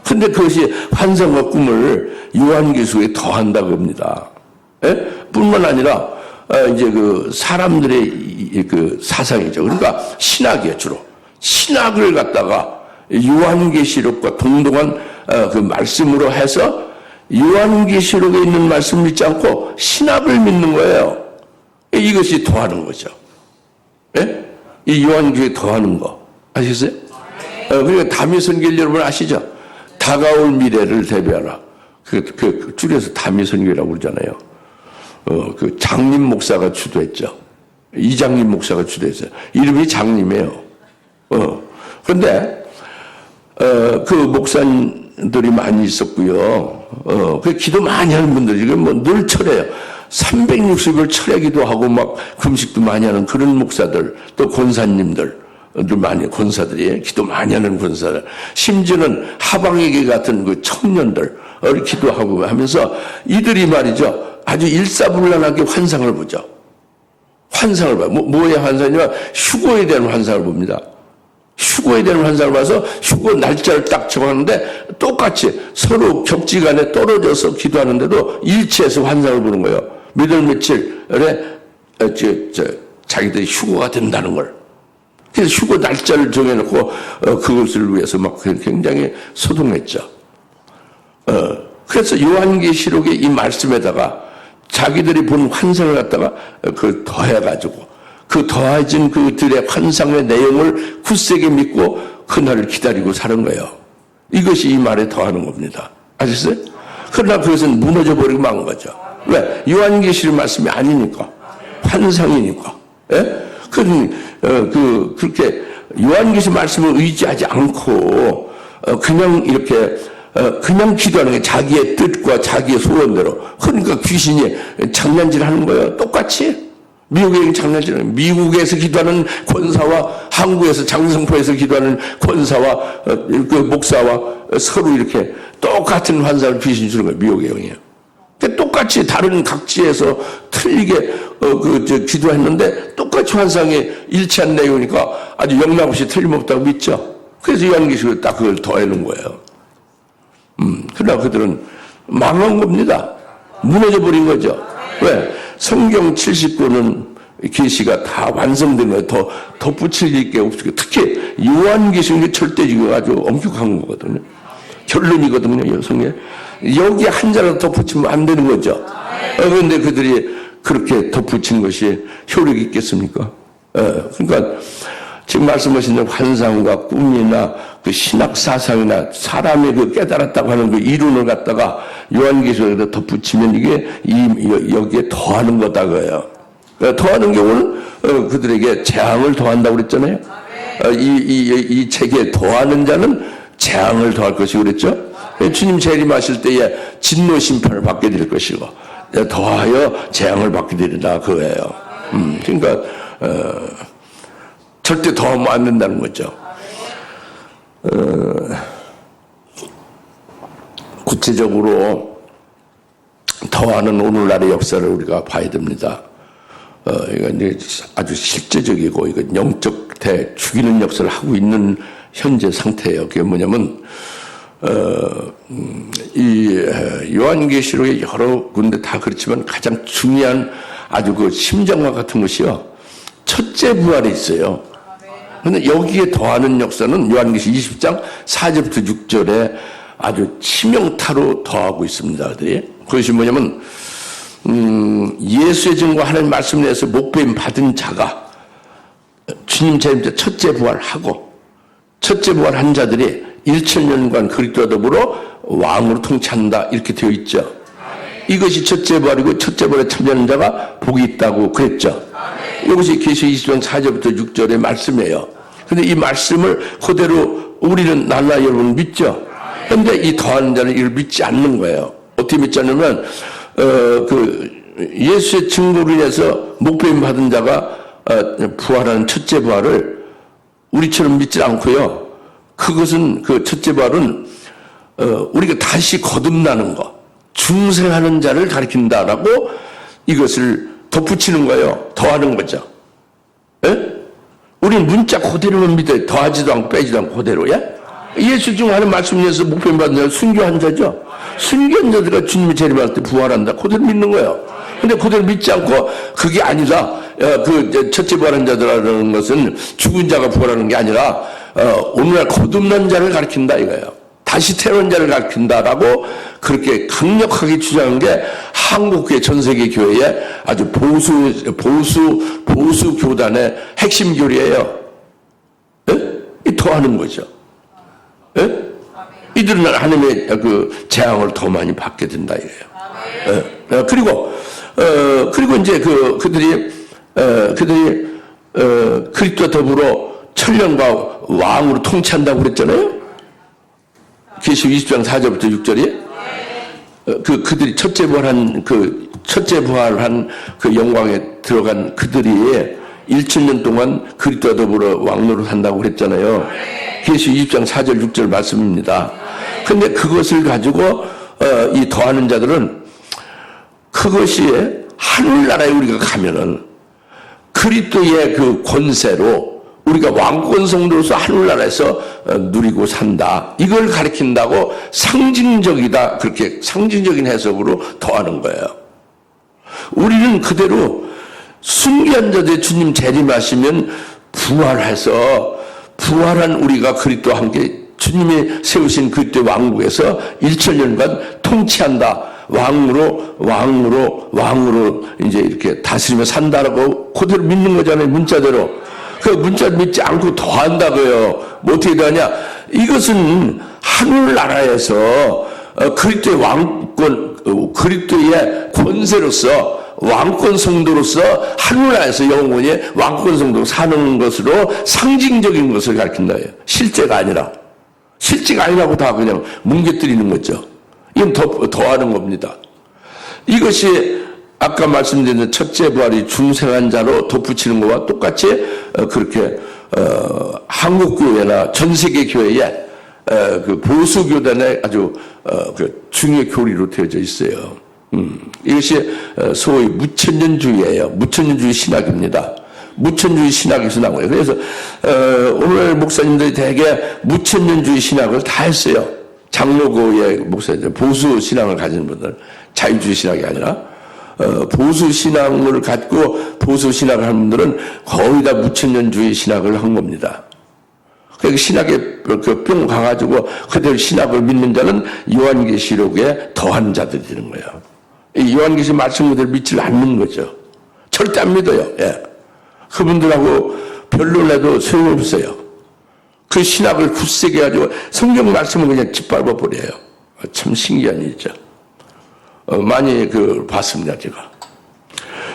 근데 그것이 환상과 꿈을 요한계시록에 더한다고 합니다. 예? 뿐만 아니라 이제 그 사람들의 그 사상이죠. 그러니까 신학이에요, 주로. 신학을 갖다가 요한계시록과 동등한 그 말씀으로 해서 요한계시록에 있는 말씀을 믿지 않고 신학을 믿는 거예요. 이것이 더하는 거죠. 예? 이 요한계시록에 더하는 거 아시겠어요? 그러니까 다미성경 여러분 아시죠? 다가올 미래를 대비하라. 줄여서 다미선교라고 그러잖아요. 그 장림 목사가 주도했죠. 이장림 목사가 주도했어요. 이름이 장림이에요. 그런데 그 목사님들이 많이 있었고요. 그 기도 많이 하는 분들이 지금 뭐 늘 철회요. 360일 철회 기도하고 막 금식도 많이 하는 그런 목사들, 또 권사님들. 권사들이 기도 많이 하는 권사들, 심지어는 하방에게 같은 그 청년들 기도하고 하면서 이들이 말이죠, 아주 일사불란하게 환상을 보죠. 환상을 봐요. 뭐의 환상이냐? 휴거에 대한 환상을 봅니다. 휴거에 대한 환상을 봐서 휴거 날짜를 딱 정하는데 똑같이 서로 격지간에 떨어져서 기도하는데도 일치해서 환상을 보는 거예요. 몇 월 며칠에 자기들이 휴거가 된다는 걸. 그래서 휴거 날짜를 정해놓고 그것을 위해서 막 굉장히 소동했죠. 그래서 요한계시록의 이 말씀에다가 자기들이 본 환상을 갖다가 그걸 더해가지고 그 더해진 그들의 환상의 내용을 굳세게 믿고 그날을 기다리고 사는 거예요. 이것이 이 말에 더하는 겁니다. 아셨어요? 그러나 그것은 무너져버리고 만 거죠. 왜? 요한계시록 말씀이 아니니까. 환상이니까. 예? 그렇게 요한계시록 말씀을 의지하지 않고 그냥 이렇게 그냥 기도하는 게 자기의 뜻과 자기의 소원대로. 그러니까 귀신이 장난질 하는 거예요. 똑같이. 미국에 장난질하는, 미국에서 기도하는 권사와 한국에서 장성포에서 기도하는 권사와 그 목사와 서로 이렇게 똑같은 환상을 귀신이 주는 거예요. 미국의 영이에요. 똑같이 다른 각지에서 틀리게 기도했는데 똑같이 환상에 일치한 내용이니까 아주 영락없이 틀림없다고 믿죠. 그래서 요한계시록에 딱 그걸 더해놓은 거예요. 그러나 그들은 망한 겁니다. 무너져 버린 거죠. 왜? 성경 70권은 계시가 다 완성된 거예요. 더 덧붙일 게 없고 특히 요한계시록이 절대적이고 아주 엄격한 거거든요. 결론이거든요. 성경에. 여기 한 자라도 덧붙이면 안 되는 거죠. 그런데 그들이 그렇게 덧붙인 것이 효력이 있겠습니까? 그러니까 지금 말씀하신 환상과 꿈이나 그 신학 사상이나 사람이 그 깨달았다고 하는 그 이론을 갖다가 요한계시록에다 덧붙이면 이게 여기에 더하는 거다 그래요. 더하는 경우는 그들에게 재앙을 더한다고 그랬잖아요. 이 책에 더하는 자는 재앙을 더할 것이고 그랬죠. 주님 재림하실 때에 진노 심판을 받게 될 것이고 더하여 재앙을 받게 되리라 그거예요. 그러니까 절대 더하면 안 된다는 거죠. 구체적으로 더하는 오늘날의 역사를 우리가 봐야 됩니다. 이건 이제 아주 실제적이고 이건 영적 죽이는 역사를 하고 있는 현재 상태예요. 그게 뭐냐면 이 요한계시록의 여러 군데 다 그렇지만 가장 중요한 아주 그 심정과 같은 것이요. 첫째 부활이 있어요. 그런데 여기에 더하는 역사는 요한계시록 20장 4절부터 6절에 아주 치명타로 더하고 있습니다. 그것이 뭐냐면 예수의 증거 하나님 말씀을 내서 목배임 받은 자가 주님 재림 때 첫째 부활하고 첫째 부활한 자들이 1000년간 그리스도와 더불어 왕으로 통치한다 이렇게 되어 있죠. 이것이 첫째 부활이고 첫째 부활에 참여하는 자가 복이 있다고 그랬죠. 이것이 계시록 20장 4절부터 6절의 말씀이에요. 그런데 이 말씀을 그대로 우리는 날라 여러분 믿죠. 그런데 이 더하는 자는 이를 믿지 않는 거예요. 어떻게 믿지 않냐면 예수의 증거로 인해서 목배임 받은 자가 부활하는 첫째 부활을 우리처럼 믿지 않고요. 그것은 그 첫째 부활은 우리가 다시 거듭나는 것, 중생하는 자를 가리킨다라고 이것을 덧붙이는 거예요. 더하는 거죠. 예? 우리는 문자 그대로만 믿어요. 더하지도 않고 빼지도 않고 그대로야. 예수 중 하는 말씀 위해서 목표임 받는 자는 순교한 자죠. 순교한 자들과 주님이 재림할 때 부활한다. 그대로 믿는 거예요. 근데 그대로 믿지 않고 그게 아니라 그 첫째 부활한 자들이라는 것은 죽은 자가 부활하는 게 아니라 오늘날 거듭난 자를 가리킨다 이거예요. 다시 태어난 자를 가리킨다라고 그렇게 강력하게 주장한 게 한국교회 전세계 교회의 아주 보수 교단의 핵심 교리예요. 예? 이 더하는 거죠. 예? 이들은 하나님의 그 재앙을 더 많이 받게 된다 이거예요. 그리고 이제 그들이 그리스도와 더불어 천년과 왕으로 통치한다고 그랬잖아요. 계시록 20장 4절부터 6절이 그들이 첫째 부활한 그 영광에 들어간 그들이 1,000년 동안 그리스도와 더불어 왕노릇 한다고 그랬잖아요. 계시록 20장 4절 6절 말씀입니다. 근데 그것을 가지고 이 더하는 자들은 그것이 하늘나라에 우리가 가면은 그리스도의 그 권세로 우리가 왕권 성도로서 하늘나라에서 누리고 산다. 이걸 가리킨다고 상징적이다. 그렇게 상징적인 해석으로 더하는 거예요. 우리는 그대로 순교한 자들 주님 재림하시면 부활한 우리가 그리스도와 함께 주님이 세우신 그리스도의 왕국에서 1,000년간 통치한다. 왕으로 이제 이렇게 다스리며 산다라고 그대로 믿는 거잖아요. 문자대로. 그 문자 믿지 않고 더한다고요. 뭐 어떻게 되냐? 이것은 하늘나라에서 그리스도의 왕권, 그리스도의 권세로서 왕권 성도로서 하늘나라에서 영원히 왕권 성도로 사는 것으로 상징적인 것을 가르친다. 실제가 아니라고 다 그냥 뭉개뜨리는 거죠. 이건 더하는 겁니다. 이것이 아까 말씀드린 첫째 부활이 중생한 자로 덧붙이는 것과 똑같이 그렇게 한국교회나 전세계 교회에 그 보수교단의 아주 그 중요 교리로 되어져 있어요. 이것이 소위 무천년주의예요. 무천년주의 신학입니다. 무천년주의 신학에서 나온 거예요. 그래서 오늘 목사님들이 대개 무천년주의 신학을 다 했어요. 장로교의 목사들, 보수 신앙을 가진 분들, 자유주의 신학이 아니라 보수 신앙을 갖고 보수 신학을 하는 분들은 거의 다 무천년주의 신학을 한 겁니다. 그러니까 신학에 뿅 가가지고 그대로 신학을 믿는 자는 요한계시록에 더한 자들이 되는 거예요. 이 요한계시록 말씀 그대로 믿지 않는 거죠. 절대 안 믿어요. 예. 그분들하고 변론해도 소용없어요. 그 신학을 굳세게 가지고 성경 말씀을 그냥 짓밟아 버려요. 참 신기한 일이죠. 많이 봤습니다, 제가.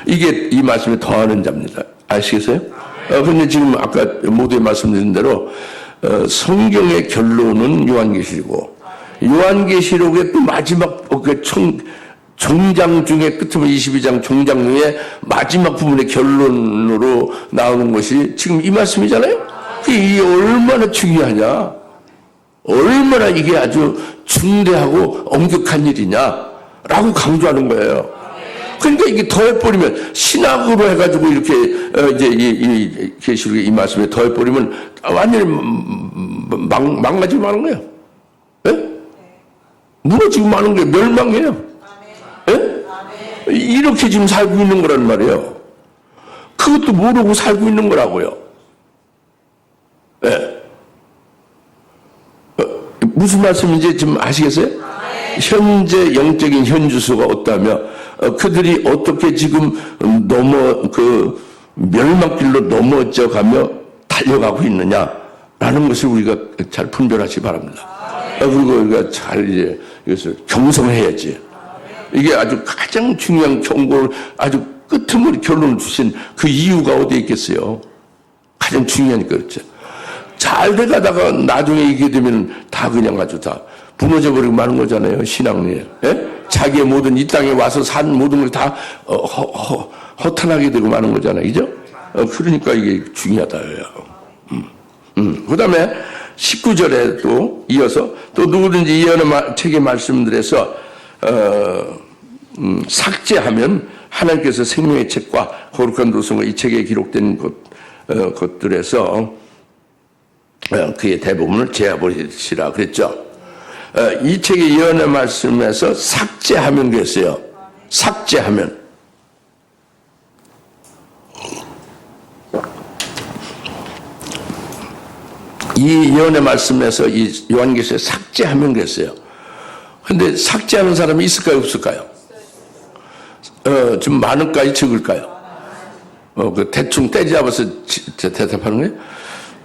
이게 이 말씀에 더하는 자입니다. 아시겠어요? 근데 지금 아까 모두에 말씀드린 대로 성경의 결론은 요한계시록이고 요한계시록의 또 마지막 종장 중에 끝으로 22장 종장 중에 마지막 부분의 결론으로 나오는 것이 지금 이 말씀이잖아요. 이게 얼마나 중요하냐, 얼마나 이게 아주 중대하고 엄격한 일이냐라고 강조하는 거예요. 그러니까 이게 더해버리면 신학으로 해가지고 이렇게 이제 이 계시록의 이 말씀에 더해버리면 완전히 망가지고 마는 거예요. 예? 무너지고 마는 거예요. 멸망해요. 예? 이렇게 지금 살고 있는 거란 말이에요. 그것도 모르고 살고 있는 거라고요. 예. 무슨 말씀인지 지금 아시겠어요? 현재 영적인 현주소가 없다며 그들이 어떻게 지금 멸망길로 넘어져 가며 달려가고 있느냐라는 것을 우리가 잘 분별하시 바랍니다. 그리고 우리가 잘 이제 이것을 경성해야지. 이게 아주 가장 중요한 경고를 아주 끄트머리 결론을 주신 그 이유가 어디에 있겠어요? 가장 중요하니까 그렇죠. 잘 돼가다가 나중에 이게 되면 다 그냥 아주 다 무너져버리고 마는 거잖아요. 신앙에. 예? 자기의 모든 이 땅에 와서 산 모든 걸 다 허탄하게 되고 마는 거잖아요. 그죠? 그러니까 이게 중요하다요. 그 다음에 19절에 또 이어서 또 누구든지 예언의 책의 말씀들에서 삭제하면 하나님께서 생명의 책과 거룩한 도성과 이 책에 기록된 것들에서 그의 대부분을 제어버리시라 그랬죠. 이 책의 예언의 말씀에서 삭제하면 그랬어요. 삭제하면. 이 예언의 말씀에서 이 요한계시록에 삭제하면 그랬어요. 근데 삭제하는 사람이 있을까요, 없을까요? 좀 많을까요, 적을까요? 대충 떼잡아서 대답하는 거예요?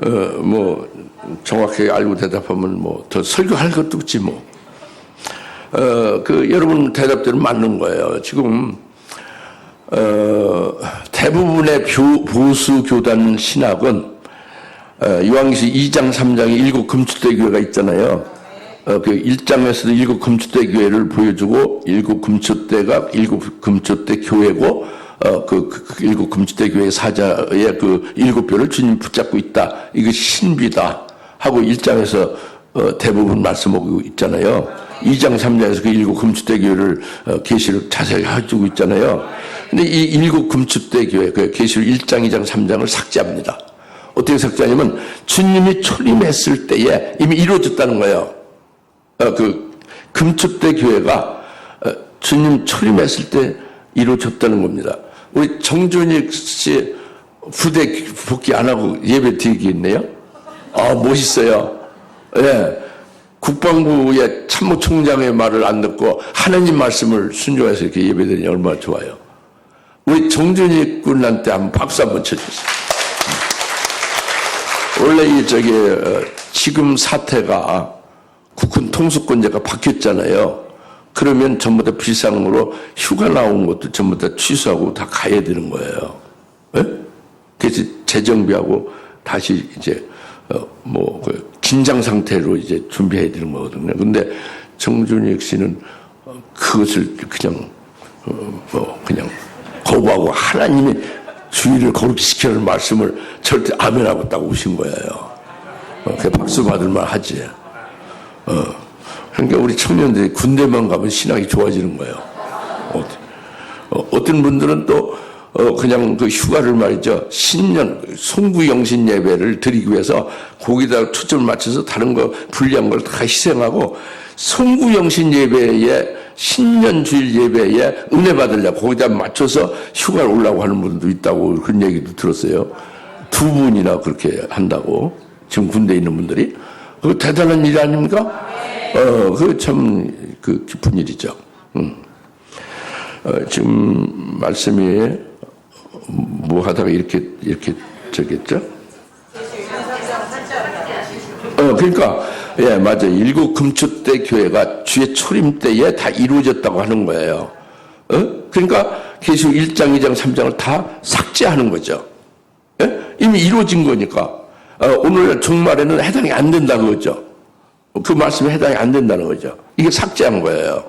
뭐 정확하게 알고 대답하면 뭐 더 설교할 것도 없지 뭐. 여러분 대답대로 맞는 거예요. 지금 대부분의 보수 교단 신학은 요한계시 2장 3장에 일곱 금추대 교회가 있잖아요. 그 1장에서도 일곱 금추대 교회를 보여주고 일곱 금추대가 일곱 금추대 교회고 그 일곱 금추대 교회 사자의 그 일곱 뼈를 주님 붙잡고 있다. 이거 신비다 하고 1장에서 대부분 말씀하고 있잖아요. 2장 3장에서 그 일곱 금추대 교회를 계시를 자세히 해주고 있잖아요. 근데 이 일곱 금추대 교회 그 계시록 1장 2장 3장을 삭제합니다. 어떻게 삭제하냐면 주님이 초림했을 때에 이미 이루어졌다는 거예요. 그 금추대 교회가 주님 초림했을 때 이루어졌다는 겁니다. 우리 정준익 씨 부대 복귀 안 하고 예배 드리겠네요. 멋있어요. 예. 국방부의 참모총장의 말을 안 듣고 하나님 말씀을 순종해서 이렇게 예배드리니 얼마나 좋아요. 우리 정준익 군한테 한번 박수 한번 쳐주세요. 원래 지금 사태가 국군 통수권자가 바뀌었잖아요. 그러면 전부 다 비상으로 휴가 나온 것도 전부 다 취소하고 다 가야 되는 거예요. 네? 그래서 재정비하고 다시 이제 긴장 상태로 이제 준비해야 되는 거거든요. 근데 정준익 씨는 그것을 그냥 그냥 거부하고 하나님이 주의를 거룩히 시키는 말씀을 절대 아멘하고 딱 오신 거예요. 그 박수 받을 만 하지. 그러니까 우리 청년들이 군대만 가면 신앙이 좋아지는 거예요. 어떤 분들은 또 그냥 그 휴가를 말이죠. 신년 송구영신 예배를 드리기 위해서 거기다 초점을 맞춰서 다른 거 불리한 걸 다 희생하고 송구영신 예배에 신년주일 예배에 은혜 받으려고 거기다 맞춰서 휴가를 오려고 하는 분도 있다고 그런 얘기도 들었어요. 2분이나 그렇게 한다고 지금 군대에 있는 분들이. 그거 대단한 일 아닙니까? 그거 참 기쁜 일이죠. 지금 말씀이 뭐 하다가 이렇게 저겠죠? 그러니까 예 맞아요. 일곱 금추대 교회가 주의 초림 때에 다 이루어졌다고 하는 거예요. 그러니까 계시록 1장, 2장, 3장을 다 삭제하는 거죠. 예? 이미 이루어진 거니까 오늘 종말에는 해당이 안 된다는 거죠. 그 말씀에 해당이 안 된다는 거죠. 이게 삭제한 거예요.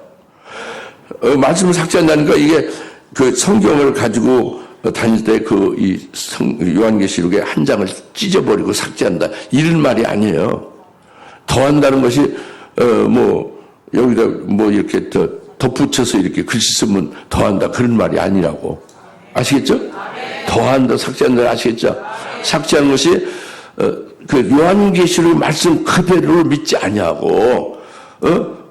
말씀을 삭제한다는 거 이게 그 성경을 가지고 다닐 때 요한계시록의 한 장을 찢어버리고 삭제한다 이런 말이 아니에요. 더한다는 것이 여기다 이렇게 덧붙여서 이렇게 글씨 쓰면 더한다 그런 말이 아니라고 아시겠죠? 더한다 삭제한다 아시겠죠? 삭제하는 것이 그 요한계시록 말씀 그대로를 믿지 아니하고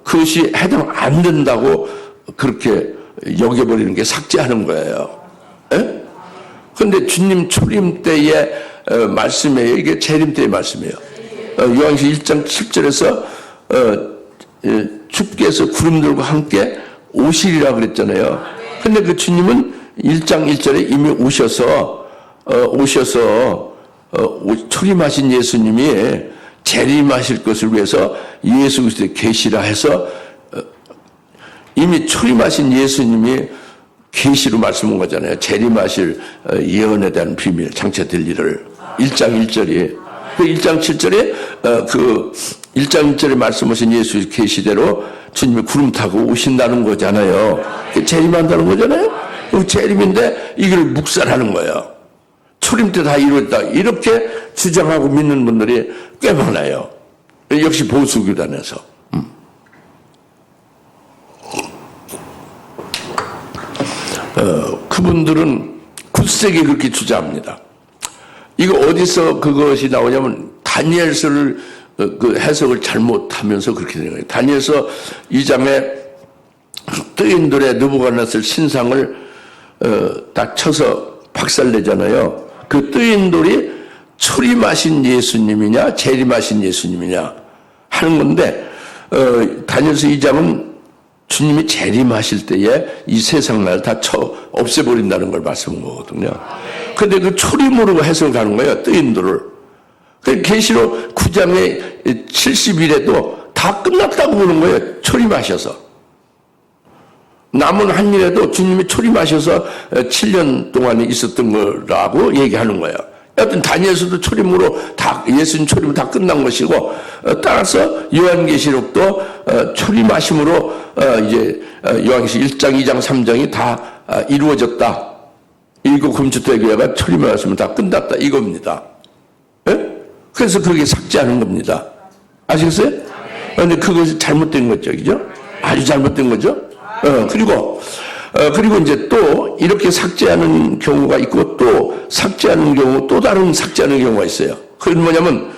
그것이 해당 안 된다고 그렇게 여겨버리는 게 삭제하는 거예요. 그런데 주님 초림 때의 말씀이에요. 이게 재림 때의 말씀이에요. 요한계시록 1장 7절에서 주께서 구름들과 함께 오시리라 그랬잖아요. 그런데 그 주님은 1장 1절에 이미 오셔서 초림하신 예수님이 재림하실 것을 위해서 예수 그리스도의 계시라 해서 이미 초림하신 예수님이 계시로 말씀한 거잖아요. 재림하실 예언에 대한 비밀, 장차될 일을 1장 1절이 그 1장 7절에 그 1장 1절에 말씀하신 예수의 계시대로 주님이 구름 타고 오신다는 거잖아요. 재림한다는 거잖아요. 그 재림인데 이걸 묵살하는 거예요. 초림 때 다 이루었다. 이렇게 주장하고 믿는 분들이 꽤 많아요. 역시 보수교단에서. 그분들은 굳세게 그렇게 주장합니다. 이거 어디서 그것이 나오냐면 다니엘서를 그 해석을 잘못하면서 그렇게 되는 거예요. 다니엘서 2장에 뜨인돌의 느부갓네살 신상을 딱 쳐서 박살내잖아요. 그 뜨인돌이 초림하신 예수님이냐 재림하신 예수님이냐 하는 건데 다니엘서 2장은 주님이 재림하실 때에 이 세상 날 다 없애버린다는 걸 말씀한 거거든요. 근데 그 초림으로 해석을 하는 거예요. 뜨인돌을. 그 계시록 9장의 70일에도 다 끝났다고 보는 거예요. 초림하셔서. 남은 한 일에도 주님이 초림하셔서 7년 동안에 있었던 거라고 얘기하는 거예요. 여하튼 다니엘서도 초림으로 다, 예수님 초림으로 다 끝난 것이고, 따라서 요한계시록도 초림하심으로 이제 요한계시록 1장, 2장, 3장이 다 이루어졌다. 일곱 금주대 교회가 초림하심으로 다 끝났다. 이겁니다. 예? 그래서 그게 삭제하는 겁니다. 아시겠어요? 그런데 그것이 잘못된 거죠. 그죠? 아주 잘못된 거죠? 그리고 이제 또 이렇게 삭제하는 경우가 있고 또 삭제하는 경우, 또 다른 삭제하는 경우가 있어요. 그건 뭐냐면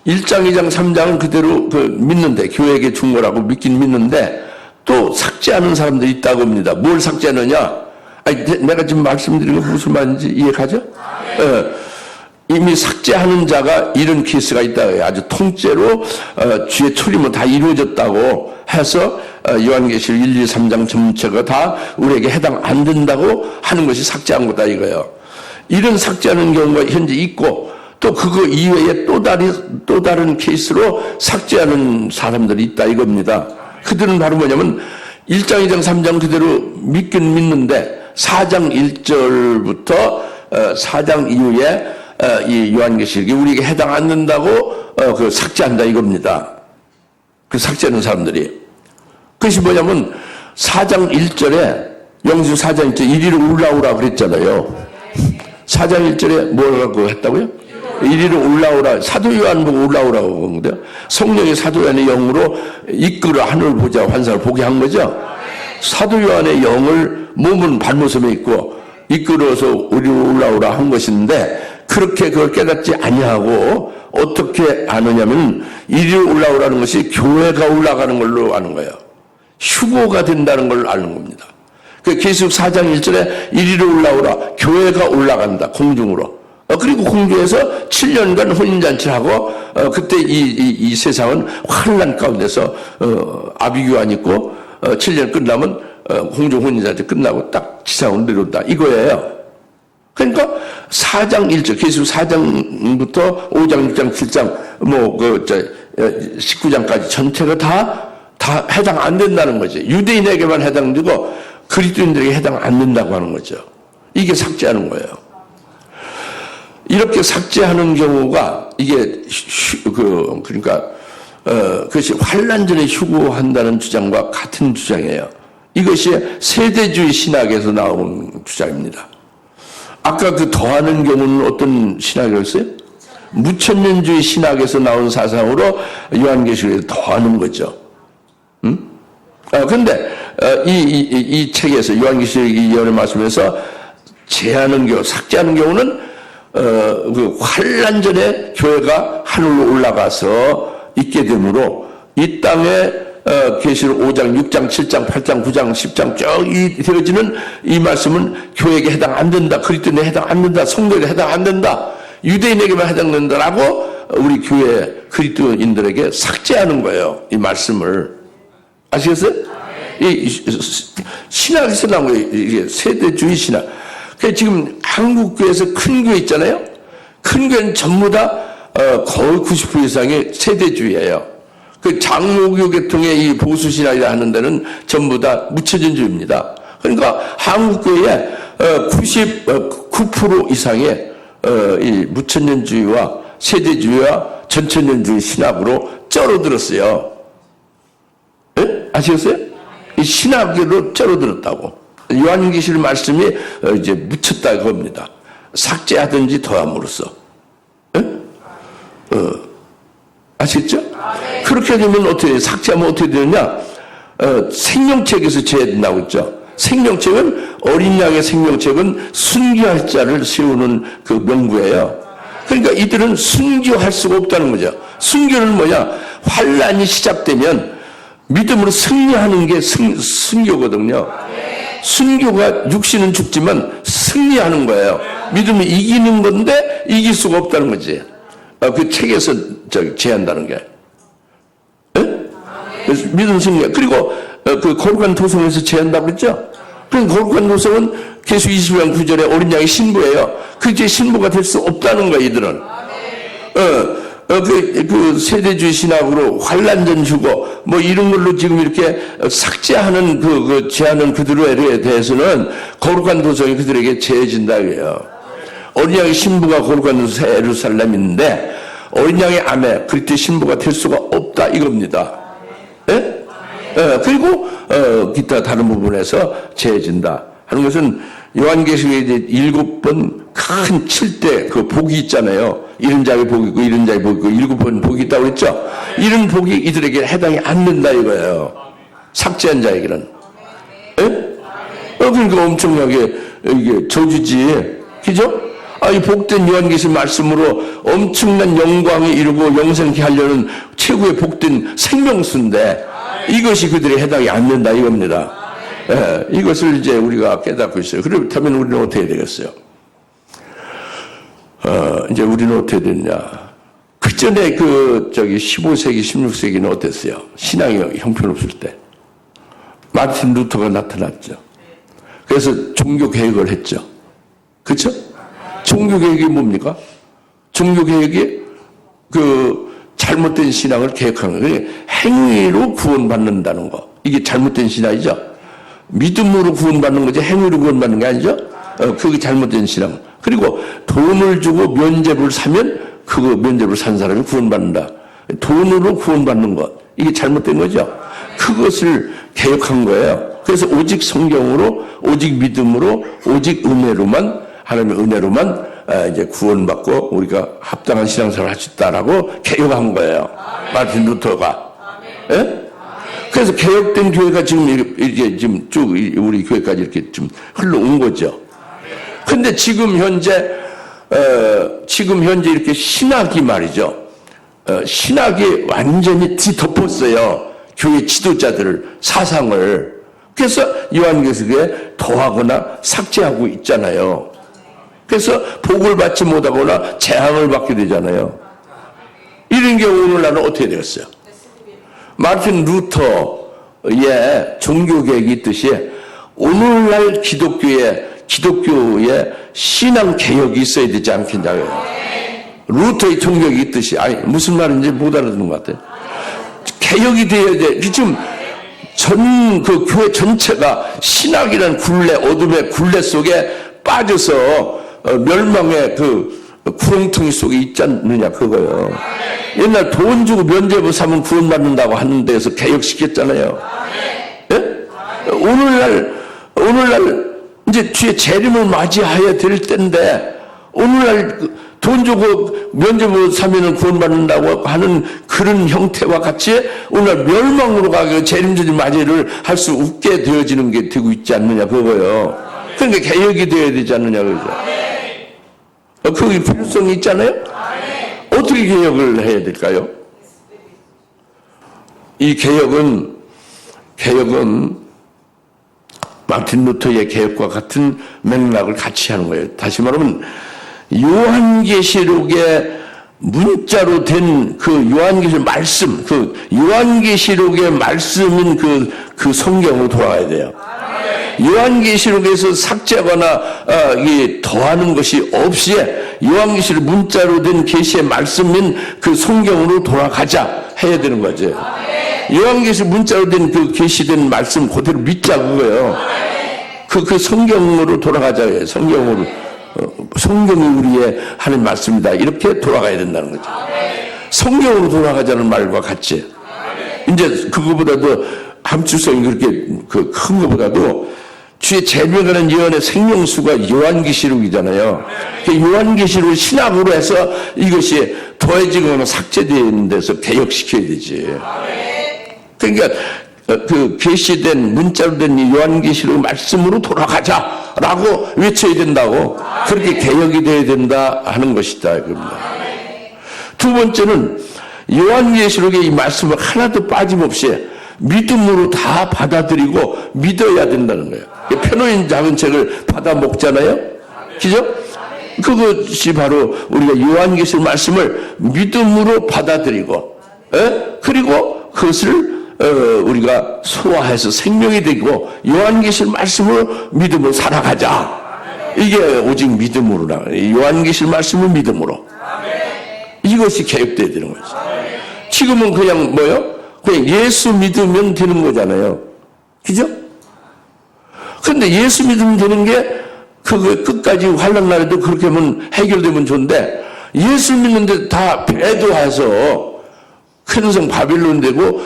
1장, 2장, 3장은 그대로 믿는데, 교회에게 준 거라고 믿긴 믿는데 또 삭제하는 사람들이 있다고 합니다. 뭘 삭제하느냐? 아니, 내가 지금 말씀드린 거 무슨 말인지 이해가죠? 이미 삭제하는 자가 이런 케이스가 있다. 아주 통째로 주의 초림은 다 이루어졌다고 해서 요한계시록 1, 2, 3장 전체가 다 우리에게 해당 안 된다고 하는 것이 삭제한 거다 이거예요. 이런 삭제하는 경우가 현재 있고 또 그거 이외에 또 다른 케이스로 삭제하는 사람들이 있다 이겁니다. 그들은 바로 뭐냐면 1장, 2장, 3장 그대로 믿긴 믿는데 4장 1절부터 4장 이후에 이 요한계시록이 우리에게 해당 안 된다고 그 삭제한다 이겁니다. 그 삭제하는 사람들이. 그것이 뭐냐면 4장 1절에 영수 4장 1절에 이리로 올라오라 그랬잖아요. 4장 1절에 뭐라고 했다고요? 이리로 올라오라. 사도 요한 보고 올라오라고 한 건데요. 성령이 사도 요한의 영으로 이끌어 하늘을 보자 환상을 보게 한 거죠. 사도 요한의 영을 몸은 발모섬에 있고 이끌어서 우리로 올라오라 한 것인데 그렇게 그걸 깨닫지 아니하고 어떻게 아느냐면 이리로 올라오라는 것이 교회가 올라가는 걸로 아는 거예요. 휴고가 된다는 걸 아는 겁니다. 그 계시록 4장 1절에 이리로 올라오라. 교회가 올라간다. 공중으로. 그리고 공중에서 7년간 혼인잔치를 하고 그때 이 세상은 환란 가운데서 아비규환 있고 7년 끝나면 공중 혼인잔치 끝나고 딱 지상으로 내려온다. 이거예요. 그러니까 4장 1절, 계시록 4장부터 5장, 6장, 7장, 19장까지 전체가 다 해당 안 된다는 거죠. 유대인에게만 해당되고 그리스도인들에게 해당 안 된다고 하는 거죠. 이게 삭제하는 거예요. 이렇게 삭제하는 경우가 이게 그러니까 그것이 환란 전에 휴고한다는 주장과 같은 주장이에요. 이것이 세대주의 신학에서 나온 주장입니다. 아까 그 더하는 경우는 어떤 신학이었어요? 무천년주의 신학에서 나온 사상으로 요한계시록에 더하는 거죠. 근데 이 책에서 요한계시록 이 예언의 말씀에서 제하는 경우, 삭제하는 경우는 그 환란 전에 교회가 하늘로 올라가서 있게 되므로 이 땅에 계시록 5장, 6장, 7장, 8장, 9장, 10장 쭉 되어지는 이 말씀은 교회에게 해당 안 된다. 그리스도인에게 해당 안 된다. 성도에게 해당 안 된다. 유대인에게만 해당된다라고 우리 교회 그리스도인들에게 삭제하는 거예요. 이 말씀을. 아시겠어요? 이 신학에서 나온 거예요. 이게 세대주의 신학. 그러니까 지금 한국 교회에서 큰 교회 있잖아요. 큰 교회는 전부 다 거의 90% 이상이 세대주의예요. 그 장로교 계통의 이 보수신학이라 하는 데는 전부 다 무체전주의입니다. 그러니까 한국 교회에 99% 이상의 이 무천년주의와 세대주의와 전천년주의 신학으로 쩔어들었어요. 예? 아시겠어요? 이 신학으로 쩔어들었다고. 요한계시록 말씀이 이제 묻혔다 그겁니다. 삭제하든지 더함으로써. 예? 아시겠죠? 그렇게 되면 어떻게, 삭제하면 어떻게 되느냐? 생명책에서 제한다고 있죠. 생명책은, 어린 양의 생명책은 순교할 자를 세우는 그 명부예요. 그러니까 이들은 순교할 수가 없다는 거죠. 순교는 뭐냐? 환란이 시작되면 믿음으로 승리하는 게 순교거든요. 순교가 육신은 죽지만 승리하는 거예요. 믿음이 이기는 건데 이길 수가 없다는 거지. 그 책에서 제한다는 게. 믿음 승리. 그리고 그 거룩한 도성에서 제한다고 했죠. 그 거룩한 도성은 계속 20장 9절에 어린 양의 신부예요. 그게 신부가 될 수 없다는 거예요, 이들은. 그 세대주의 신학으로 환란전 주고 뭐 이런 걸로 지금 이렇게 삭제하는 그 제하는 그들에 대해서는 거룩한 도성이 그들에게 제해진다 그래요. 어린 양의 신부가 거룩한 도성 예루살렘인데 어린 양의 아내 그리스도의 신부가 될 수가 없다 이겁니다. 예? 그리고 기타 다른 부분에서 제해진다 하는 것은 요한계시록에 이제 7번 큰 7대 그 복이 있잖아요. 이런 자의 복이 있고 이런 자의 복이 있고 7번 복이 있다고 그랬죠. 이런 복이 이들에게 해당이 안 된다 이거예요. 삭제한 자에게는. 예? 그러니까 엄청나게 이게 저주지. 그죠? 이 복된 요한계시록 말씀으로 엄청난 영광에 이르고 영생케 하려는 최고의 복된 생명수인데 이것이 그들의 해당이 안 된다 이겁니다. 예, 이것을 이제 우리가 깨닫고 있어요. 그렇다면 우리는 어떻게 되겠어요? 이제 우리는 어떻게 됐냐? 그 전에 15세기, 16세기는 어땠어요? 신앙이 형편없을 때. 마틴 루터가 나타났죠. 그래서 종교개혁을 했죠. 그쵸? 종교개혁이 뭡니까? 종교개혁이 잘못된 신앙을 개혁하는 거예요. 행위로 구원받는다는 거. 이게 잘못된 신앙이죠. 믿음으로 구원받는 거지 행위로 구원받는 게 아니죠. 그게 잘못된 신앙. 그리고 돈을 주고 면죄부를 사면 그 면죄부를 산 사람이 구원받는다. 돈으로 구원받는 것. 이게 잘못된 거죠. 그것을 개혁한 거예요. 그래서 오직 성경으로, 오직 믿음으로, 오직 은혜로만, 하나님의 은혜로만 이제 구원받고 우리가 합당한 신앙생활을 할 수 있다라고 개혁한 거예요. 마틴 루터가. 예? 그래서 개혁된 교회가 지금 이게 지금 쭉 우리 교회까지 이렇게 좀 흘러온 거죠. 근데 지금 현재 이렇게 신학이 말이죠. 신학이 완전히 뒤덮었어요. 교회 지도자들을, 사상을. 그래서 요한계시록에 더하거나 삭제하고 있잖아요. 그래서 복을 받지 못하거나 재앙을 받게 되잖아요. 이런 게 오늘날은 어떻게 되겠어요? 마틴 루터의 종교개혁이 있듯이 오늘날 기독교의 신앙개혁이 있어야 되지 않겠냐고요. 루터의 종교개혁이 있듯이. 무슨 말인지 못 알아듣는 것 같아요. 개혁이 돼야 돼. 지금 그 교회 전체가 신학이라는 어둠의 굴레 속에 빠져서 멸망의 구렁텅이 속에 있지 않느냐 그거예요. 옛날 돈 주고 면죄부 사면 구원받는다고 하는 데에서 개혁시켰잖아요. 예? 오늘날 이제 뒤에 재림을 맞이해야 될 때인데 오늘날 돈 주고 면죄부 사면은 구원받는다고 하는 그런 형태와 같이 오늘 멸망으로 가게 재림전이 맞이를 할 수 없게 되어지는 게 되고 있지 않느냐 그거예요. 그러니까 개혁이 되어야 되지 않느냐 그죠. 그게 필요성이 있잖아요. 어떻게 개혁을 해야 될까요? 이 개혁은 마틴 루터의 개혁과 같은 맥락을 같이 하는 거예요. 다시 말하면 요한계시록의 문자로 된 요한계시록 말씀, 요한계시록의 말씀인 그 성경으로 돌아가야 돼요. 요한계시록에서 삭제하거나 더하는 것이 없이 요한계시록 문자로 된 계시의 말씀인 그 성경으로 돌아가자 해야 되는 거죠. 요한계시록 문자로 된 그 계시된 말씀 그대로 믿자 그거예요. 그 성경으로 돌아가자 해요. 성경이 우리의 하는 말씀이다. 이렇게 돌아가야 된다는 거죠. 성경으로 돌아가자는 말과 같이. 이제 그거보다도 함축성이 그렇게 큰 것보다도 주의 재림하는 예언의 생명수가 요한계시록이잖아요. 요한계시록을 신학으로 해서 이것이 더해지거나 삭제되는 데서 개혁시켜야 되지. 그러니까 계시된 문자로 된 이 요한계시록 말씀으로 돌아가자라고 외쳐야 된다고. 그렇게 개혁이 돼야 된다 하는 것이다 이겁니다. 두 번째는 요한계시록의 이 말씀을 하나도 빠짐없이 믿음으로 다 받아들이고 믿어야 된다는 거예요. 펴놓인 작은 책을 받아 먹잖아요. 그죠? 그것이 바로 우리가 요한계시록 말씀을 믿음으로 받아들이고, 그리고 그것을 우리가 소화해서 생명이 되고 요한계시록 말씀으로 믿음으로 살아가자. 이게 오직 믿음으로 나가요. 요한계시록 말씀을 믿음으로. 이것이 개혁돼야 되는 거죠. 지금은 그냥 뭐요? 그냥 예수 믿으면 되는 거잖아요. 그죠? 근데 예수 믿으면 되는 게 그거 끝까지 환난 날에도 그렇게 하면 해결되면 좋은데 예수 믿는데 다 배도해서 큰 성 바빌론 되고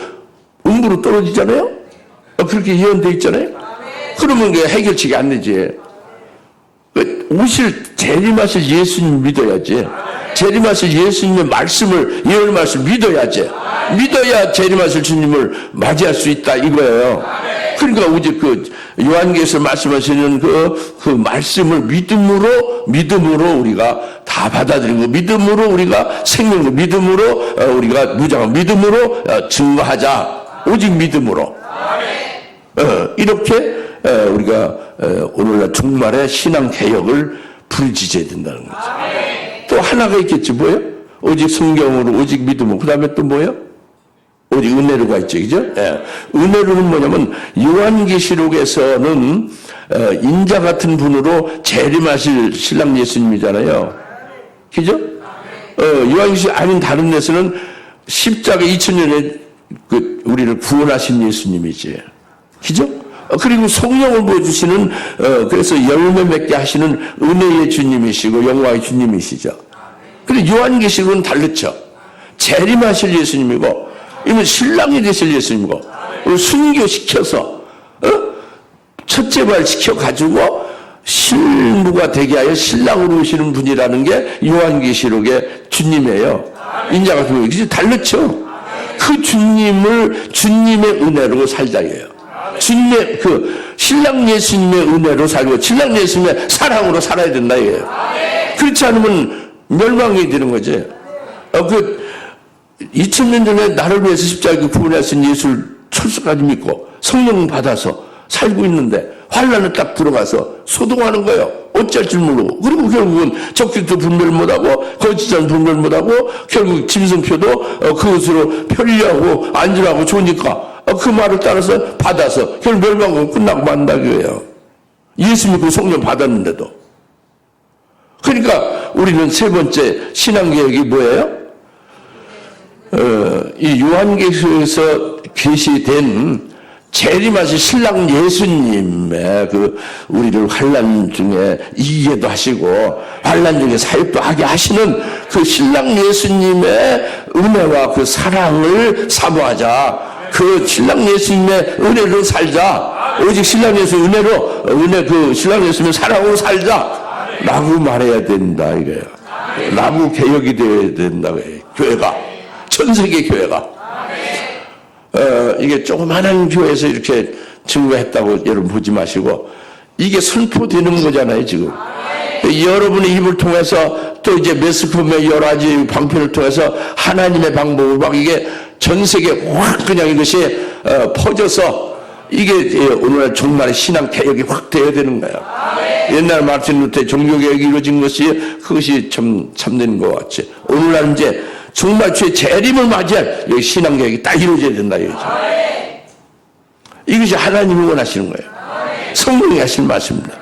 음부로 떨어지잖아요? 그렇게 예언돼 있잖아요? 그러면 그게 해결책이 안 되지. 오실 재림하실 예수님 믿어야지. 재림하실 예수님의 말씀을, 예언 말씀 믿어야지. 믿어야 재림하실 주님을 맞이할 수 있다 이거예요. 그러니까 오직 그 요한계시에서 말씀하시는 그 말씀을 믿음으로 우리가 다 받아들이고 믿음으로 우리가 생명을 믿음으로 우리가 무장한 믿음으로 증거하자. 오직 믿음으로. 이렇게 우리가 오늘날 종말의 신앙 개혁을 부르짖어야 된다는 거죠. 또 하나가 있겠지 뭐예요? 오직 성경으로 오직 믿음으로. 그 다음에 또 뭐예요? 오직 은혜로가 있죠, 그죠? 예. 은혜로는 뭐냐면 요한계시록에서는 인자 같은 분으로 재림하실 신랑 예수님이잖아요, 그죠? 요한계시록 아닌 다른 데서는 십자가 2000년에 우리를 구원하신 예수님이지, 그죠? 그리고 성령을 보여주시는 그래서 열매 맺게 하시는 은혜의 주님이시고 영광의 주님이시죠. 그리고 요한계시록은 다르죠. 재림하실 예수님이고 이건 신랑이 되실 예수님이고 순교시켜서 첫째 발 시켜가지고 실무가 되게 하여 신랑으로 오시는 분이라는 게 요한계시록의 주님이에요. 인자 같은 거 이게 다르죠. 그 주님의 은혜로 살자예요. 주님의 신랑 예수님의 은혜로 살고 신랑 예수님의 사랑으로 살아야 된다 이거예요. 그렇지 않으면 멸망이 되는 거지. 2000년 전에 나를 위해서 십자가에 구원하신 예수를 철수까지 믿고 성령 받아서 살고 있는데 환란에 딱 들어가서 소동하는 거예요. 어쩔 줄 모르고. 그리고 결국은 적기도 분별 못하고 거짓장 분별 못하고 결국 짐승표도 그것으로 편리하고 안전하고 좋으니까 그 말을 따라서 받아서 결국 멸망은 끝나고 만나기예요. 예수 믿고 성령 받았는데도. 그러니까 우리는 세 번째 신앙개혁이 뭐예요? 이 요한계시록에서 계시된 재림하신 신랑 예수님의 우리를 환난 중에 이기게도 하시고 환난 중에 사역도 하게 하시는 그 신랑 예수님의 은혜와 그 사랑을 사모하자. 그 신랑 예수님의 은혜로 살자. 오직 신랑 예수의 은혜로 신랑 예수님의 사랑으로 살자. 라고 말해야 된다 이거예요. 라고 개혁이 되어야 된다고 해요. 교회가. 전 세계 교회가. 이게 조그마한 교회에서 이렇게 증거했다고 여러분 보지 마시고 이게 선포되는 거잖아요 지금. 여러분의 입을 통해서 또 이제 매스컴의 여러 가지 방편을 통해서 하나님의 방법을 막 이게 전 세계에 확 그냥 이것이 퍼져서 이게 오늘날 종말의 신앙 개혁이 확 되어야 되는 거예요. 옛날 마틴 루터의 종교개혁이 이루어진 것이 그것이 참된 것 같지. 오늘날 이제 정말 주의 재림을 맞이할 여기 신앙개혁이 딱 이루어져야 된다 이거죠. 이것이 하나님이 원하시는 거예요. 성령이 하시는 말씀입니다.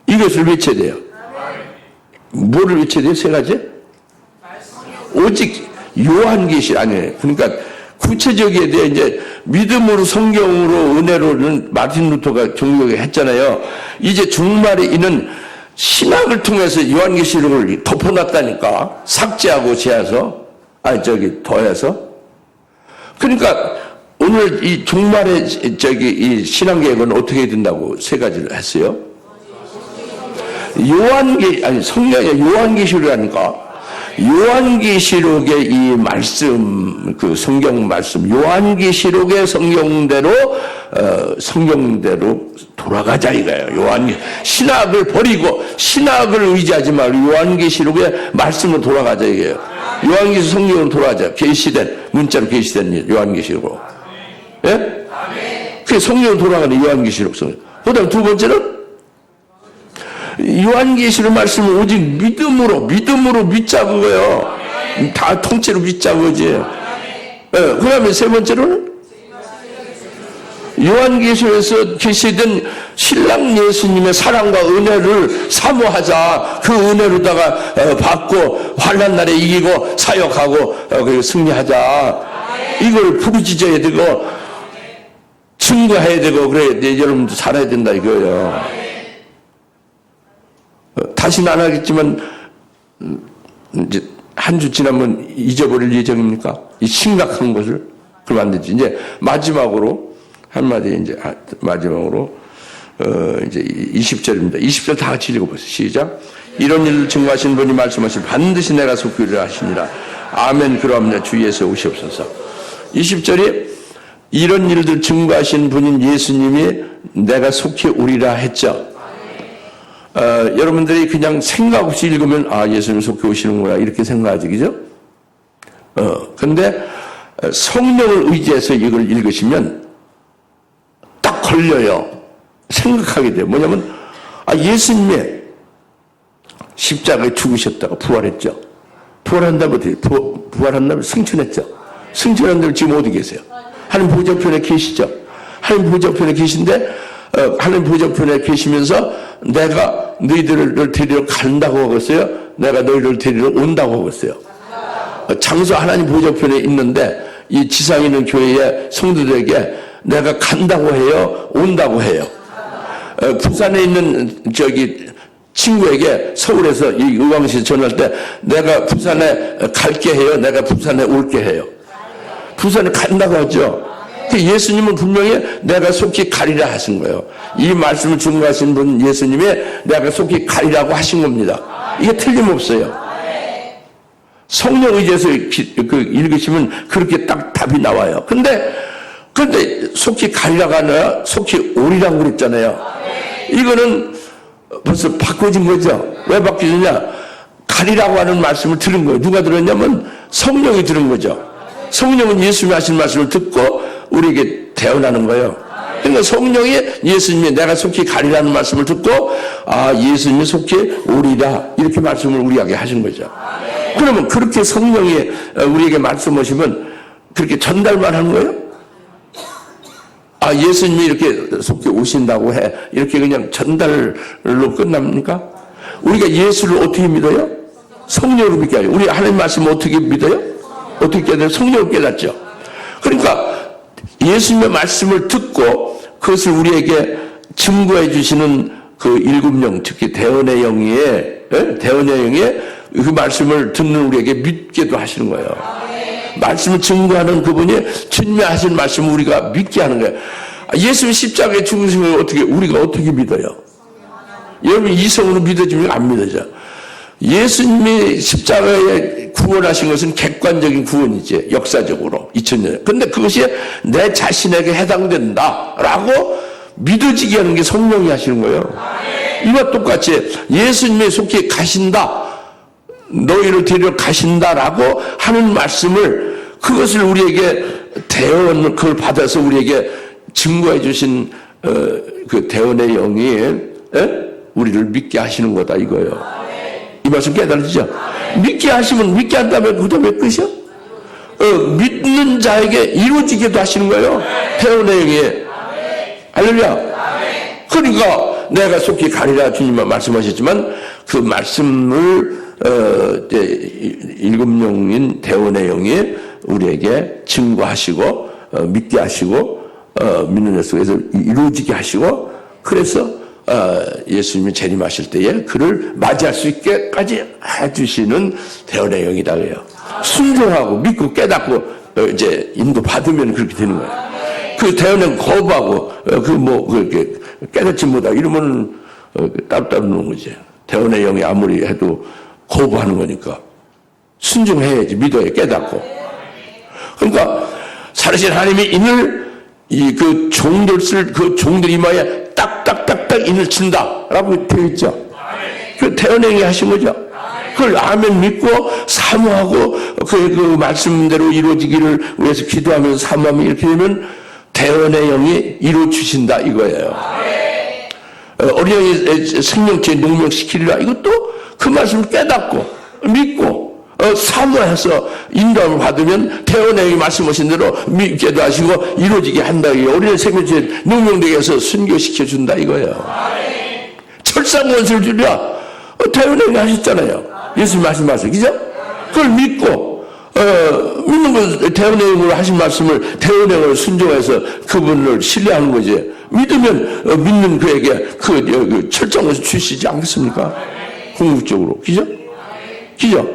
이것을 외쳐야 돼요. 뭐를 외쳐야 돼요? 세 가지? 오직 요한계시 아니에요. 그러니까 구체적이어야 돼요. 이제 믿음으로 성경으로 은혜로는 마틴 루터가 종교개혁 했잖아요. 이제 종말에 있는 신학을 통해서 요한계시록을 덮어놨다니까. 삭제하고 더해서. 그러니까 오늘 이 종말의 이 신앙계획은 어떻게 된다고 세 가지를 했어요. 성경의 요한계시록이라니까. 요한계시록의 이 말씀, 그 성경 말씀, 요한계시록의 성경대로 돌아가자 이거예요. 신학을 버리고 신학을 의지하지 말고 요한계시록의 말씀으로 돌아가자 이거예요. 요한계시록 성경으로 돌아가자. 문자로 계시된 요한계시록으로. 예? 그게 성경으로 돌아가는 요한계시록 성경. 그 다음 두 번째는 요한계시록 말씀을 오직 믿음으로 믿자 그거예요. 다 통째로 믿자 그거지. 그 다음에 세 번째로는 요한계시록에서 계시던 신랑 예수님의 사랑과 은혜를 사모하자. 그 은혜로다가 받고 환난 날에 이기고 사역하고 그리고 승리하자. 이걸 부르짖어야 되고 증거해야 되고 그래 여러분도 살아야 된다 이거예요. 다시는 안 하겠지만 이제 한 주 지나면 잊어버릴 예정입니까? 이 심각한 것을. 그러면 안 되지. 이제 마지막으로 한마디 이제 마지막으로 이제 20절입니다. 20절 다 같이 읽어보세요. 시작. 이런 일을 증거하신 분이 말씀하신 반드시 내가 속히 이르라 하시니라. 아멘. 그러합니다. 주 예수 오시옵소서. 20절이 이런 일들 증거하신 분인 예수님이 내가 속히 오리라 했죠. 여러분들이 그냥 생각 없이 읽으면 아 예수님 속히 오시는구나 이렇게 생각하지 그죠? 근데 성령을 의지해서 이걸 읽으시면 딱 걸려요. 생각하게 돼요. 뭐냐면 예수님이 십자가에 죽으셨다가 부활했죠. 부활한 다음에 어떻게 부활한 다음에 승천했죠. 승천한 다음에 지금 어디 계세요? 하나님 보좌편에 계시죠. 하나님 보좌편에 계신데 하나님 보좌편에 계시면서 내가 너희들을 데리러 간다고 하겠어요? 내가 너희를 데리러 온다고 하겠어요? 장소 하나님 보좌편에 있는데 이 지상에 있는 교회의 성도들에게 내가 간다고 해요? 온다고 해요? 부산에 있는 친구에게 서울에서 이 의왕시에 전화할 때 내가 부산에 갈게 해요? 내가 부산에 올게 해요? 부산에 간다고 하죠. 예수님은 분명히 내가 속히 가리라 하신 거예요. 이 말씀을 증거하신 분 예수님이 내가 속히 가리라고 하신 겁니다. 이게 틀림없어요. 성령 의지에서 읽으시면 그렇게 딱 답이 나와요. 근데 속히 가리라가 아니라 속히 오리라고 그랬잖아요. 이거는 벌써 바꿔진 거죠. 왜 바뀌느냐? 가리라고 하는 말씀을 들은 거예요. 누가 들었냐면 성령이 들은 거죠. 성령은 예수님이 하신 말씀을 듣고 우리에게 대언하는 거예요. 그러니까 성령이 예수님이 내가 속히 가리라는 말씀을 듣고 예수님이 속히 오리라 이렇게 말씀을 우리에게 하신 거죠. 그러면 그렇게 성령이 우리에게 말씀하시면 그렇게 전달만 하는 거예요? 예수님이 이렇게 속히 오신다고 해 이렇게 그냥 전달로 끝납니까? 우리가 예수를 어떻게 믿어요? 성령으로 믿게 하죠. 우리 하나님 말씀을 어떻게 믿어요? 어떻게 깨달아요? 성령을 깨닫죠. 그러니까 예수님의 말씀을 듣고 그것을 우리에게 증거해 주시는 그 일곱 영, 특히 대언의 영의 그 말씀을 듣는 우리에게 믿게도 하시는 거예요. 말씀을 증거하는 그분이 주님이 하신 말씀을 우리가 믿게 하는 거예요. 예수님 십자가에 죽으신 걸 우리가 어떻게 믿어요? 여러분 이성으로 믿어지면 안 믿어져. 예수님이 십자가에 구원하신 것은 객관적인 구원이지, 역사적으로 2000년. 근데 그것이 내 자신에게 해당된다라고 믿어지게 하는 게 성령이 하시는 거예요. 이와 똑같이 예수님이 속히 가신다, 너희를 데리러 가신다라고 하는 말씀을, 그것을 우리에게 대언, 그걸 받아서 우리에게 증거해 주신 그 대언의 영이 우리를 믿게 하시는 거다 이거예요. 이 말씀 깨달으시죠? 믿게 하시면 믿게 한다면 그 다음에 끝이요? 믿는 자에게 이루어지게도 하시는 거예요. 대언의 영이. 할렐루야. 그러니까 내가 속히 가리라 주님은 말씀하셨지만 그 말씀을 일곱 영인 대언의 영이 우리에게 증거하시고 믿게 하시고 믿는 자 속에서 이루어지게 하시고, 그래서 예수님이 재림하실 때에 그를 맞이할 수 있게까지 해주시는 대언의 영이다 그래요. 순종하고 믿고 깨닫고 이제 인도 받으면 그렇게 되는 거예요. 그 대언의 거부하고 그렇게 깨닫지 못하고 이러면 따로따로 노는 거지. 대언의 영이 아무리 해도 거부하는 거니까 순종해야지. 믿어야 깨닫고. 그러니까 살아계신 하나님이 인을 그 종들 이마에 딱딱딱딱 인을 친다라고 되어 있죠. 그 대언행위 하신 거죠. 그걸 아멘 믿고 사모하고 그 말씀대로 이루어지기를 위해서 기도하면서 사모하면 이렇게 되면 대언의 영이 이루어 주신다 이거예요. 어린아이 생명체 농명시키리라, 이것도 그 말씀을 깨닫고 믿고 사모해서 인도함을 받으면 태원의 말씀하신 대로 믿게도 하시고 이루어지게 한다. 우리의 생명체 능력되게 해서 순교시켜 준다 이거예요. 철상원수를 주랴 태원의 하셨잖아요. 예수님 말씀하세요. 그죠? 그걸 믿고 믿는 건 대언행으로 하신 말씀을 대언행으로 순종해서 그분을 신뢰하는 거지. 믿으면 믿는 그에게 그 철저한 주시지 않겠습니까? 궁극적으로. 그죠? 그죠?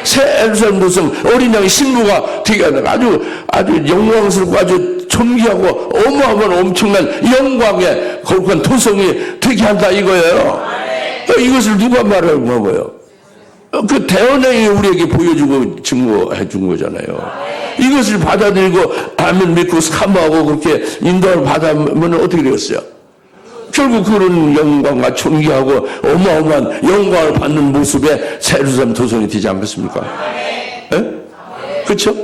새 예루살렘 도성 어린 양의 신부가 되게 아주 영광스럽고 아주 존귀하고 어마어마한 엄청난 영광의 거룩한 도성이 되게 한다 이거예요. 이것을 누가 말하고 뭐예요? 그 대언행이 우리에게 보여주고 증거해 준 거잖아요. 이것을 받아들이고 아멘 믿고 사모하고 그렇게 인도를 받으면 어떻게 되겠어요? 결국 그런 영광과 존귀하고 어마어마한 영광을 받는 모습에 새 예루살렘 도성이 되지 않겠습니까? 그렇죠?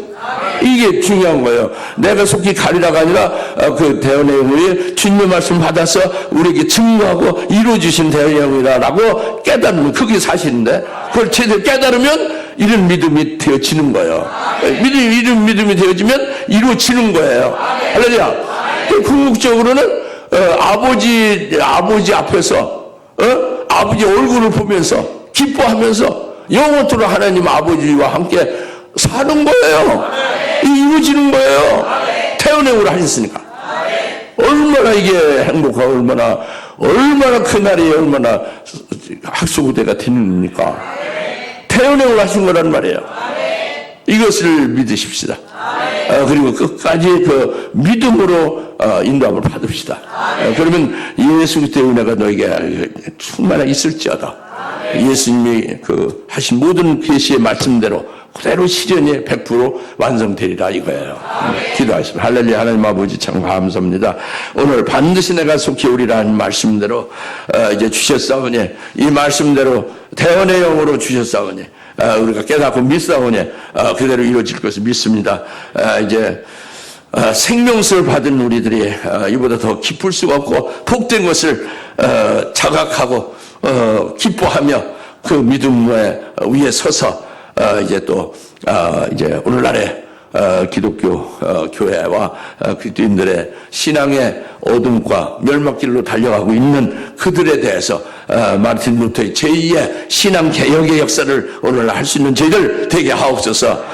이게 중요한 거예요. 내가 속히 가리라가 아니라 그 대언행의 주님의 말씀 받아서 우리에게 증거하고 이루어주신 대언행이라고 깨달으면 그게 사실인데 그걸 제대로 깨달으면 이런 믿음이 되어지는 거예요. 이런 믿음이 되어지면 이루어지는 거예요. 할렐루야. 궁극적으로는 아버지 앞에서 아버지 얼굴을 보면서 기뻐하면서 영원토록 하나님 아버지와 함께 사는 거예요. 이루어지는 거예요. 태어내오라 하셨으니까. 얼마나 이게 행복하고 얼마나 그날이 얼마나 학수고대가 되는입니까? 태어내오라 하신 거란 말이에요. 이것을 믿으십시다. 그리고 끝까지 그 믿음으로 인도함을 받읍시다. 그러면 예수 그리스도의 은혜가 너에게 충만하게 있을지어다. 예수님이 그 하신 모든 계시의 말씀대로 그대로 실현이 100% 완성되리라 이거예요. 기도하겠습니다. 할렐루야. 하나님 아버지 참 감사합니다. 오늘 반드시 내가 속히 오리라는 말씀대로 이제 주셨사오니 이 말씀대로 대언의 영으로 주셨사오니 우리가 깨닫고 믿사오니 그대로 이루어질 것을 믿습니다. 이제 생명수를 받은 우리들이 이보다 더 기쁠 수가 없고 복된 것을 자각하고 기뻐하며 그 믿음 위에 서서 이제 또 이제 오늘날의 기독교 교회와 그리스도인들의 신앙의 어둠과 멸망길로 달려가고 있는 그들에 대해서 마르틴 루터의 제2의 신앙 개혁의 역사를 오늘날 할 수 있는 저희들 되게 하옵소서.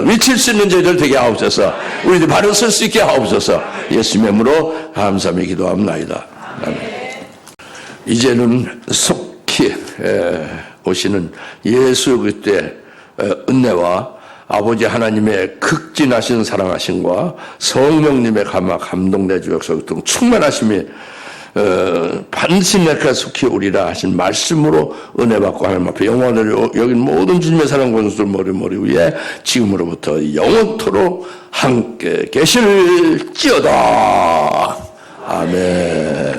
외칠 수 있는 저희들 되게 하옵소서. 우리들 바로 설 수 있게 하옵소서. 예수님의 이름으로 감사하며 기도합나이다. 아멘. 이제는 속히 오시는 예수 그리스도의 은혜와 아버지 하나님의 극진하신 사랑하심과 성령님의 감동내주 역사 등 충만하심이 반드시 내가 속히 오리라 하신 말씀으로 은혜 받고 하나님 앞에 영원을 여긴 모든 주님의 사랑 권수들 머리 위에 지금으로부터 영원토록 함께 계실지어다. 아멘.